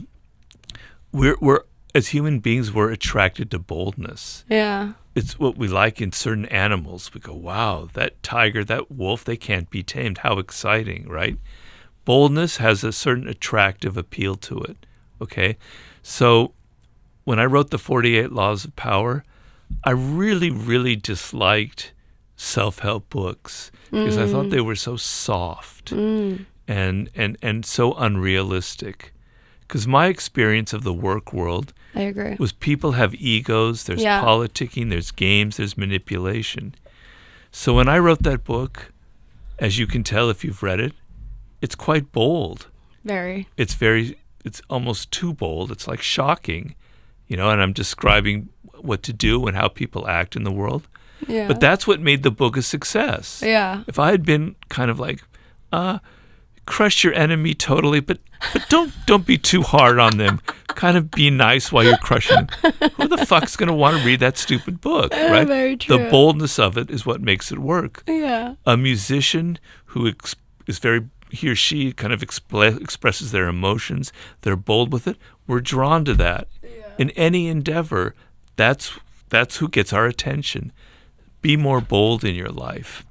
B: we're as human beings, we're attracted to boldness.
A: Yeah.
B: It's what we like in certain animals. We go, wow, that tiger, that wolf, they can't be tamed. How exciting, right? Boldness has a certain attractive appeal to it, okay? So when I wrote the 48 Laws of Power, I really, really disliked self-help books because I thought they were so soft and so unrealistic. Because my experience of the work world
A: I agree.
B: was people have egos, there's
A: Yeah.
B: politicking, there's games, there's manipulation. So when I wrote that book, as you can tell if you've read it, it's quite bold.
A: Very.
B: It's almost too bold. It's like shocking, and I'm describing what to do and how people act in the world.
A: Yeah.
B: But that's what made the book a success.
A: Yeah.
B: If I had been kind of like, crush your enemy totally, but don't be too hard on them. Kind of be nice while you're crushing them. Who the fuck's going to want to read that stupid book, right?
A: Very true.
B: The boldness of it is what makes it work.
A: Yeah.
B: A musician who he or she kind of expresses their emotions, they're bold with it, we're drawn to that. Yeah. In any endeavor, that's who gets our attention. Be more bold in your life.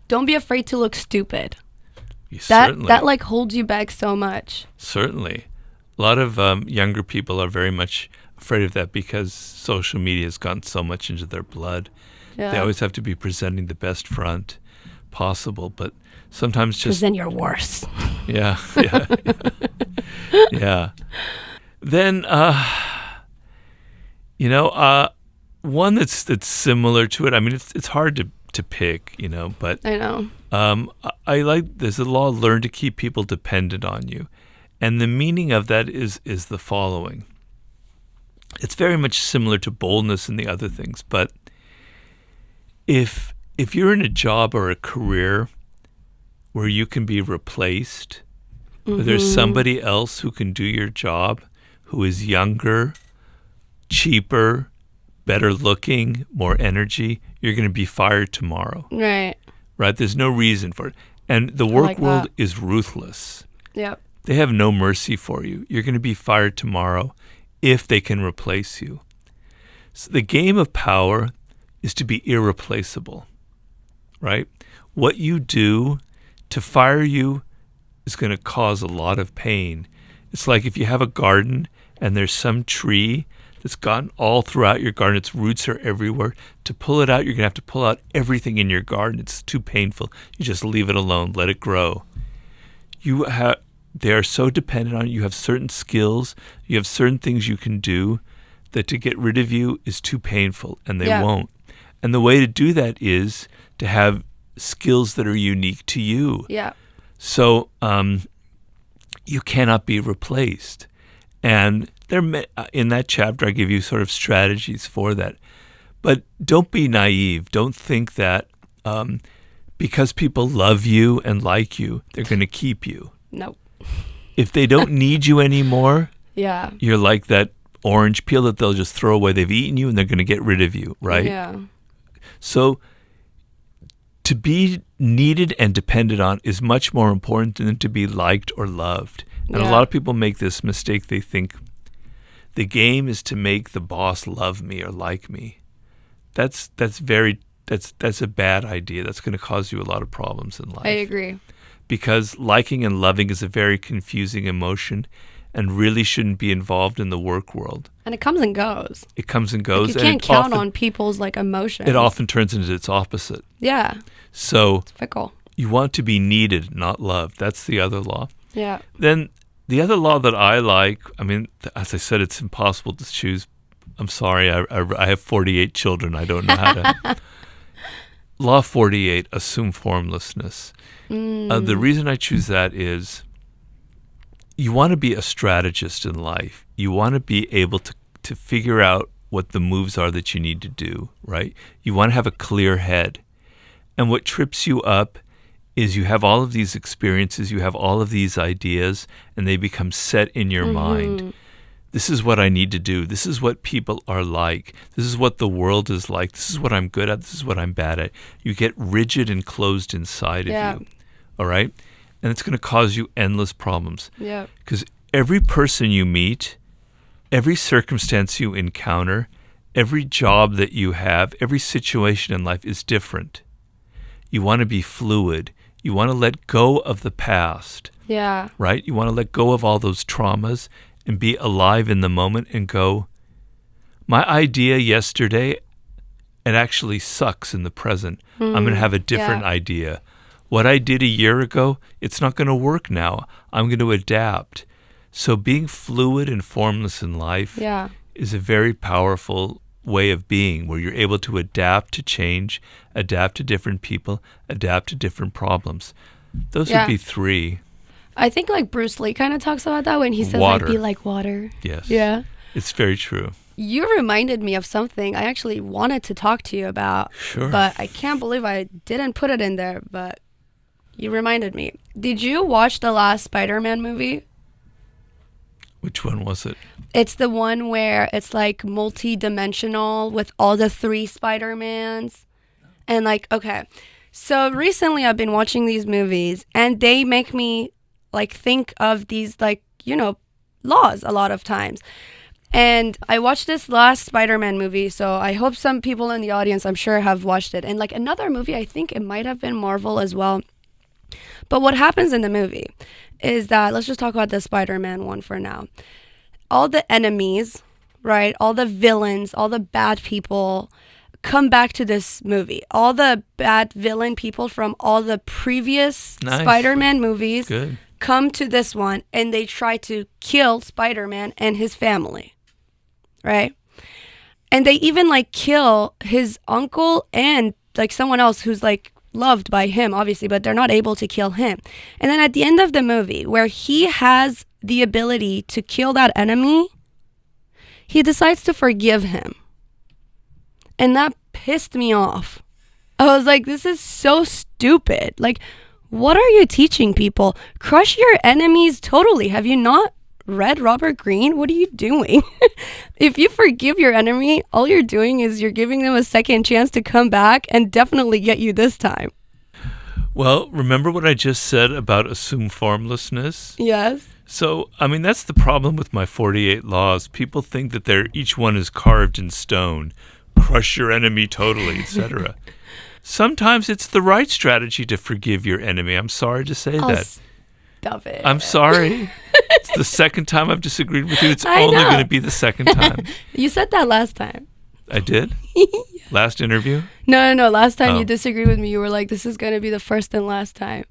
A: Don't be afraid to look stupid.
B: Certainly.
A: That like holds you back so much.
B: Certainly. A lot of younger people are very much afraid of that because social media has gotten so much into their blood.
A: Yeah.
B: They always have to be presenting the best front possible, but sometimes just...
A: Because then you're worse.
B: Yeah. Yeah. Then, one that's similar to it, I mean, it's hard to pick, but
A: I know.
B: I like, there's a law, learn to keep people dependent on you. And the meaning of that is the following. It's very much similar to boldness and the other things, but if you're in a job or a career where you can be replaced, where there's somebody else who can do your job, who is younger, cheaper, better looking, more energy, you're going to be fired tomorrow.
A: Right.
B: Right? There's no reason for it. And the work
A: like
B: world
A: that.
B: is ruthless.
A: Yep.
B: They have no mercy for you. You're going to be fired tomorrow if they can replace you. So the game of power, is to be irreplaceable, right? What you do to fire you is going to cause a lot of pain. It's like if you have a garden and there's some tree that's gotten all throughout your garden, its roots are everywhere. To pull it out, you're going to have to pull out everything in your garden. It's too painful. You just leave it alone, let it grow. They are so dependent on you. You have certain skills, you have certain things you can do that to get rid of you is too painful, and they won't. And the way to do that is to have skills that are unique to you.
A: Yeah.
B: So you cannot be replaced. And in that chapter, I give you sort of strategies for that. But don't be naive. Don't think that because people love you and like you, they're going to keep you.
A: No.
B: If they don't need you anymore, you're like that orange peel that they'll just throw away. They've eaten you and they're going to get rid of you, right?
A: Yeah.
B: So to be needed and depended on is much more important than to be liked or loved. And a lot of people make this mistake. They think the game is to make the boss love me or like me. That's a bad idea. That's going to cause you a lot of problems in life.
A: I agree.
B: Because liking and loving is a very confusing emotion and really shouldn't be involved in the work world.
A: And it comes and goes.
B: It comes and goes.
A: Like you can't count on people's emotions.
B: It often turns into its opposite.
A: Yeah.
B: So
A: it's fickle.
B: You want to be needed, not loved. That's the other law.
A: Yeah.
B: Then the other law that I like, I mean, as I said, it's impossible to choose. I'm sorry, I have 48 children. I don't know how to. Law 48, assume formlessness. The reason I choose that is you want to be a strategist in life. You want to be able to figure out what the moves are that you need to do, right? You want to have a clear head. And what trips you up is you have all of these experiences, you have all of these ideas, and they become set in your mind. This is what I need to do. This is what people are like. This is what the world is like. This is what I'm good at. This is what I'm bad at. You get rigid and closed inside of you. All right? And it's going to cause you endless problems. Yeah. Because every person you meet, every circumstance you encounter, every job that you have, every situation in life is different. You want to be fluid. You want to let go of the past. Yeah. Right? You want to let go of all those traumas and be alive in the moment and go, my idea yesterday, it actually sucks in the present. I'm going to have a different idea. What I did a year ago, it's not going to work now. I'm going to adapt. So being fluid and formless in life is a very powerful way of being, where you're able to adapt to change, adapt to different people, adapt to different problems. Those would be three.
A: I think Bruce Lee kind of talks about that when he says be like water.
B: Yes. Yeah. It's very true.
A: You reminded me of something I actually wanted to talk to you about.
B: Sure.
A: But I can't believe I didn't put it in there, but you reminded me. Did you watch the last Spider-Man movie?
B: Which one was it?
A: It's the one where it's multi-dimensional with all the 3 Spider-Mans. And okay. So recently I've been watching these movies and they make me think of these laws a lot of times. And I watched this last Spider-Man movie, so I hope some people in the audience, I'm sure, have watched it. And another movie, I think it might have been Marvel as well. But what happens in the movie is that, let's just talk about the Spider-Man one for now. All the enemies, right? All the villains, all the bad people come back to this movie. All the bad villain people from all the previous Spider-Man movies come to this one, and they try to kill Spider-Man and his family, right? And they even kill his uncle and someone else who's loved by him, obviously, but they're not able to kill him. And then at the end of the movie, where he has the ability to kill that enemy, he decides to forgive him. And that pissed me off. I was like, this is so stupid. What are you teaching people? Crush your enemies totally. Have you not read Robert Greene? What are you doing? If you forgive your enemy, all you're doing is you're giving them a second chance to come back and definitely get you this time.
B: Well, remember what I just said about assume formlessness?
A: Yes.
B: So, I mean, that's the problem with my 48 laws. People think that each one is carved in stone, crush your enemy totally, etc. Sometimes it's the right strategy to forgive your enemy. I'm sorry to say that.
A: Stop it.
B: I'm sorry. It's the second time I've disagreed with you. It's
A: I
B: only
A: know.
B: going to be the second time.
A: You said that last time.
B: I did? Last interview?
A: No. Last time
B: Oh.
A: you disagreed with me, you were like, this is going to be the first and last time.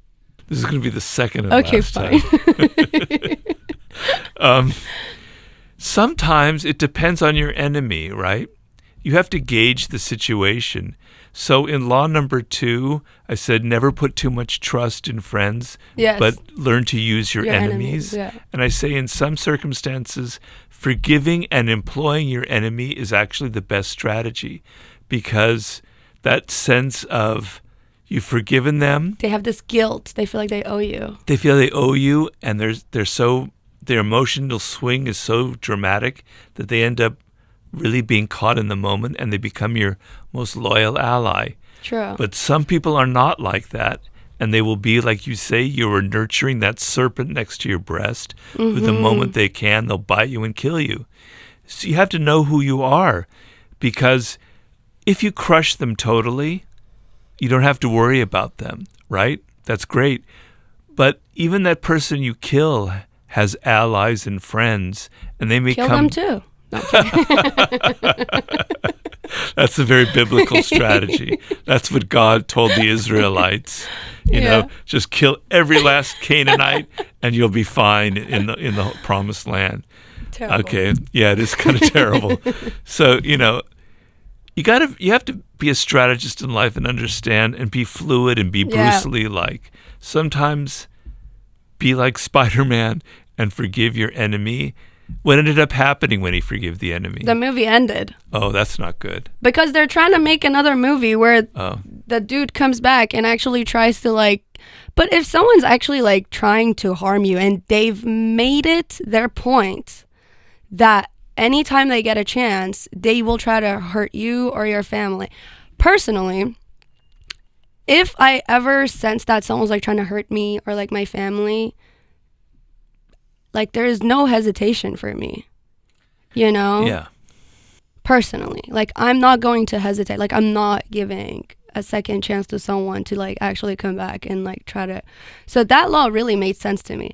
B: This is going to be the second and
A: Okay,
B: last
A: fine.
B: time. Sometimes it depends on your enemy, right? You have to gauge the situation. So in law number 2, I said never put too much trust in friends,
A: Yes.
B: but learn to use your
A: enemies,
B: enemies.
A: yeah.
B: And I say in some circumstances, forgiving and employing your enemy is actually the best strategy, because that sense of you've forgiven them,
A: They have this guilt. They feel like they owe you.
B: they feel they owe you, and their emotional swing is so dramatic that they end up really being caught in the moment, and they become your most loyal ally.
A: True.
B: But some people are not like that, and they will be, like you say, you are nurturing that serpent next to your breast, who the moment they can, they'll bite you and kill you. So you have to know who you are, because if you crush them totally, you don't have to worry about them, right? That's great. But even that person you kill has allies and friends, and they may
A: Kill
B: come...
A: them too. No,
B: That's a very biblical strategy. That's what God told the Israelites. You know, just kill every last Canaanite, and you'll be fine in the promised land.
A: Terrible.
B: Okay, yeah, it is kind of terrible. So you have to be a strategist in life and understand and be fluid and be Bruce Lee-like. Sometimes be like Spider-Man and forgive your enemy. What ended up happening when he forgave the enemy?
A: The movie ended.
B: Oh, that's not good.
A: Because they're trying to make another movie where the dude comes back and actually tries to but if someone's actually trying to harm you and they've made it their point that anytime they get a chance, they will try to hurt you or your family. Personally, if I ever sense that someone's trying to hurt me or my family, there is no hesitation for me, you know?
B: Yeah.
A: Personally, I'm not going to hesitate. I'm not giving a second chance to someone to actually come back and try to. So that law really made sense to me.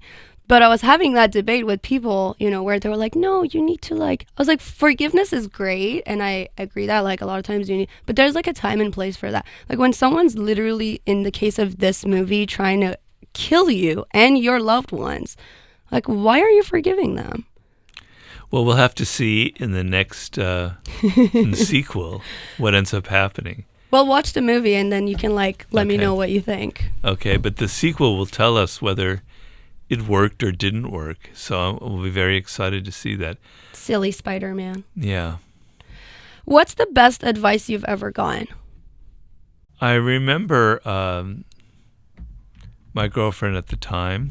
A: But I was having that debate with people, where they were like, no, you need to I was like, forgiveness is great. And I agree that a lot of times you need, but there's a time and place for that. When someone's literally, in the case of this movie, trying to kill you and your loved ones, why are you forgiving them?
B: Well, we'll have to see in the next in the sequel what ends up happening.
A: Well, watch the movie and then you can let me know what you think.
B: Okay, but the sequel will tell us whether it worked or didn't work. So we'll be very excited to see that.
A: Silly Spider-Man.
B: Yeah.
A: What's the best advice you've ever gotten?
B: I remember my girlfriend at the time,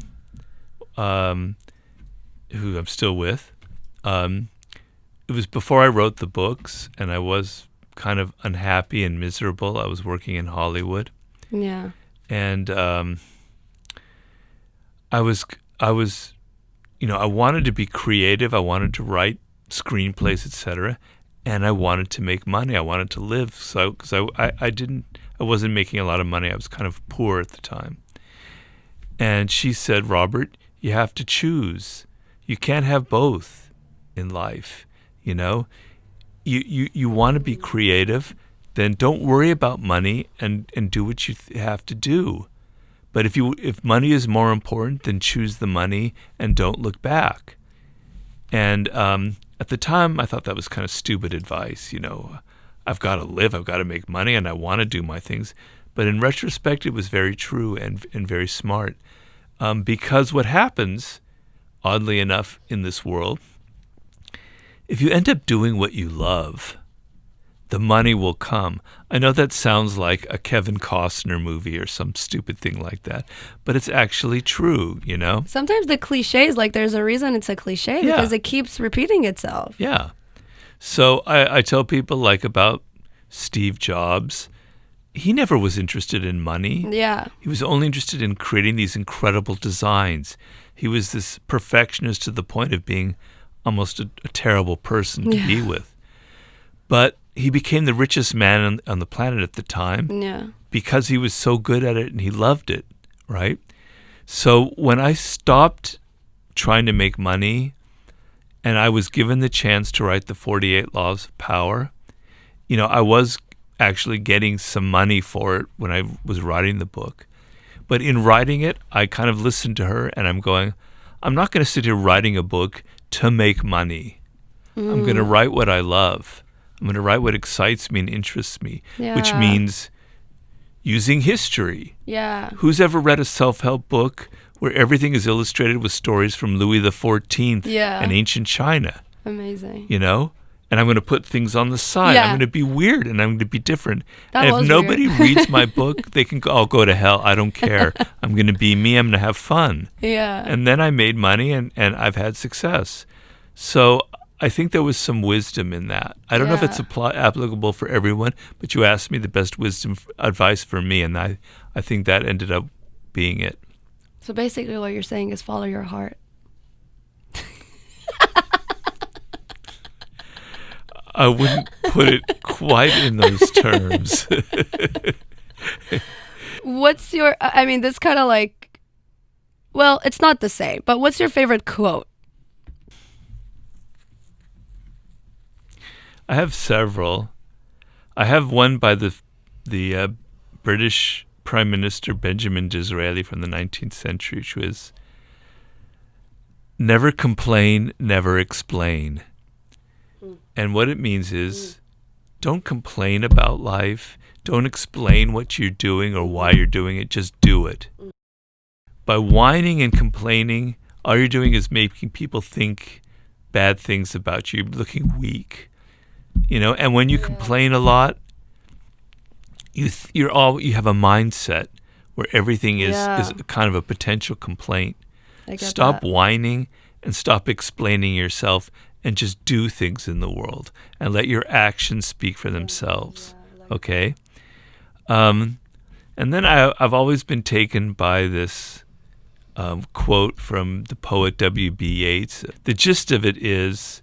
B: who I'm still with. It was before I wrote the books, and I was kind of unhappy and miserable. I was working in Hollywood.
A: Yeah.
B: And I was, I wanted to be creative. I wanted to write screenplays, etc. And I wanted to make money. I wanted to live. So, because I wasn't making a lot of money. I was kind of poor at the time. And she said, Robert, you have to choose. You can't have both in life. You want to be creative, then don't worry about money and do what you have to do. But if money is more important, then choose the money and don't look back. And at the time, I thought that was kind of stupid advice. I've got to live, I've got to make money, and I want to do my things. But in retrospect, it was very true and very smart. Because what happens, oddly enough, in this world, if you end up doing what you love, the money will come. I know that sounds like a Kevin Costner movie or some stupid thing like that, but it's actually true,
A: Sometimes the cliches, there's a reason it's a cliche because it keeps repeating itself.
B: Yeah. So I tell people about Steve Jobs. He never was interested in money.
A: Yeah.
B: He was only interested in creating these incredible designs. He was this perfectionist to the point of being almost a terrible person to be with. But he became the richest man on the planet at the time
A: Yeah.
B: because he was so good at it and he loved it, right? So when I stopped trying to make money and I was given the chance to write the 48 Laws of Power, I was actually getting some money for it when I was writing the book. But in writing it, I kind of listened to her and I'm going, I'm not going to sit here writing a book to make money. I'm going to write what I love. I'm going to write what excites me and interests me, which
A: Yeah.
B: means using history.
A: Yeah.
B: Who's ever read a self-help book where everything is illustrated with stories from Louis XIV
A: Yeah.
B: and ancient China,
A: Amazing.
B: And I'm going to put things on the side.
A: Yeah.
B: I'm going to be weird and I'm going to be different.
A: That
B: and
A: was
B: if nobody
A: weird.
B: reads my book, they can go, I'll go to hell. I don't care. I'm going to be me. I'm going to have fun.
A: Yeah.
B: And then I made money and I've had success. So I think there was some wisdom in that. I don't know if it's applicable for everyone, but you asked me the best advice for me, and I think that ended up being it.
A: So basically what you're saying is follow your heart.
B: I wouldn't put it quite in those terms.
A: What's your, this kind of like, well, it's not the same, but what's your favorite quote?
B: I have several. I have one by the British Prime Minister Benjamin Disraeli from the 19th century, which was, never complain, never explain. And what it means is, don't complain about life. Don't explain what you're doing or why you're doing it. Just do it. By whining and complaining, all you're doing is making people think bad things about you. You're looking weak. And when you complain a lot, you have a mindset where everything is kind of a potential complaint. Stop whining and stop explaining yourself and just do things in the world and let your actions speak for themselves. Okay? And then I've always been taken by this quote from the poet W.B. Yeats. The gist of it is,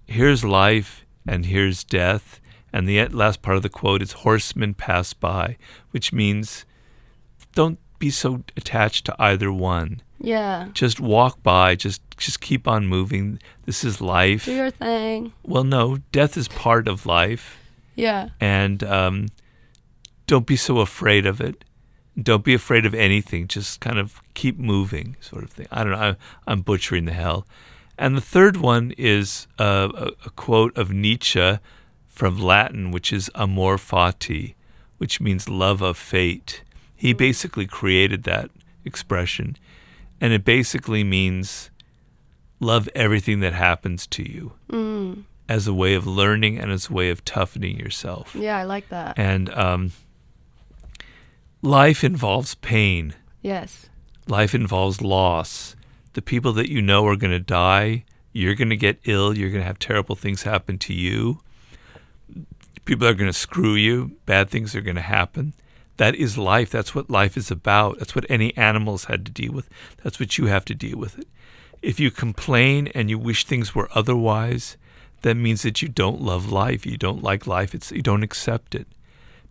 B: here's life and here's death. And the last part of the quote is, horsemen pass by, which means don't be so attached to either one.
A: Yeah.
B: Just walk by. Just keep on moving. This is life.
A: Do your thing.
B: Well, no, death is part of life.
A: Yeah.
B: And don't be so afraid of it. Don't be afraid of anything. Just kind of keep moving, sort of thing. I don't know. I'm butchering the hell. And the third one is a quote of Nietzsche from Latin, which is amor fati, which means love of fate. He basically created that expression. And it basically means love everything that happens to you as a way of learning and as a way of toughening yourself.
A: Yeah, I like that.
B: And life involves pain.
A: Yes.
B: Life involves loss. The people that you know are going to die. You're going to get ill. You're going to have terrible things happen to you. People are going to screw you. Bad things are going to happen. That is life. That's what life is about. That's what any animals had to deal with. That's what you have to deal with it. If you complain and you wish things were otherwise, that means that you don't love life. You don't like life. You don't accept it.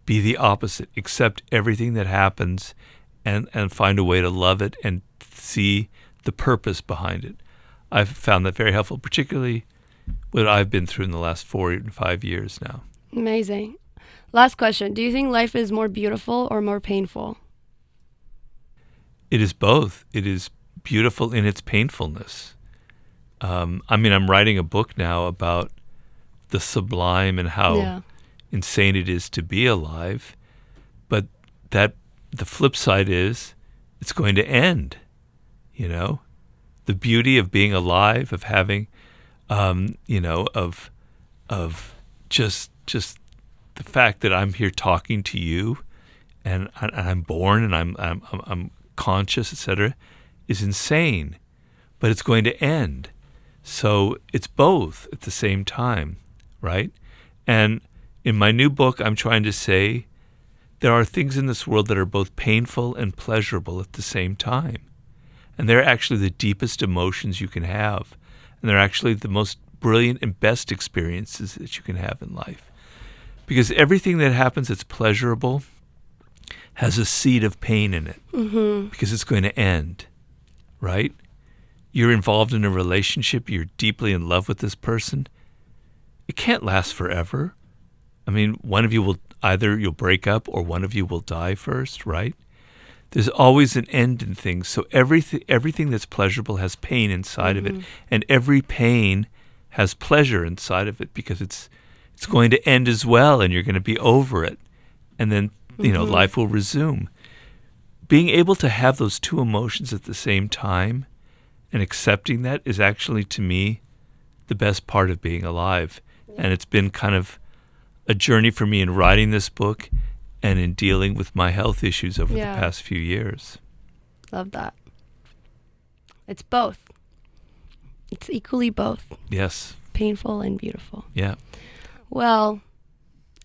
B: Be the opposite. Accept everything that happens and find a way to love it and see the purpose behind it. I've found that very helpful, particularly what I've been through in the last 4 and 5 years now.
A: Amazing. Last question. Do you think life is more beautiful or more painful?
B: It is both. It is beautiful in its painfulness. I'm writing a book now about the sublime and how insane it is to be alive. But that the flip side is it's going to end. The beauty of being alive, of having, of just the fact that I'm here talking to you, and I'm born and I'm conscious, etc., is insane, but it's going to end. So it's both at the same time, right? And in my new book, I'm trying to say there are things in this world that are both painful and pleasurable at the same time. And they're actually the deepest emotions you can have. And they're actually the most brilliant and best experiences that you can have in life. Because everything that happens that's pleasurable has a seed of pain in it, because it's going to end, right? You're involved in a relationship. You're deeply in love with this person. It can't last forever. I mean, one of you will you'll break up or one of you will die first, right? There's always an end in things. So everything that's pleasurable has pain inside of it. And every pain has pleasure inside of it, because it's going to end as well, and you're going to be over it. And then, life will resume. Being able to have those two emotions at the same time and accepting that is actually, to me, the best part of being alive. Yeah. And it's been kind of a journey for me in writing this book and in dealing with my health issues over the past few years.
A: Love that. It's both. It's equally both.
B: Yes.
A: Painful and beautiful.
B: Yeah.
A: Well,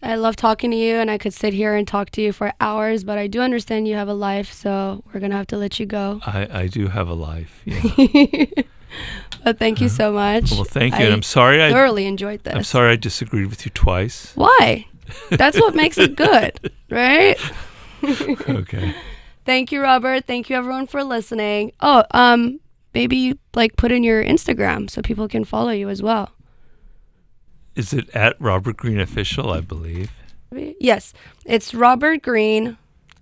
A: I love talking to you, and I could sit here and talk to you for hours, but I do understand you have a life, so we're going to have to let you go.
B: I do have a life, yeah.
A: But thank you so much.
B: Well, thank you, and I'm sorry I
A: thoroughly enjoyed this.
B: I'm sorry I disagreed with you twice.
A: Why? That's what makes it good, right?
B: Okay.
A: Thank you, Robert. Thank you, everyone, for listening. Oh, maybe put in your Instagram so people can follow you as well.
B: Is it at Robert Green Official, I believe?
A: Yes, it's Robert Green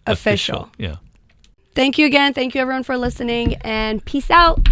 A: Official.
B: Yeah.
A: Thank you again. Thank you, everyone, for listening, and peace out.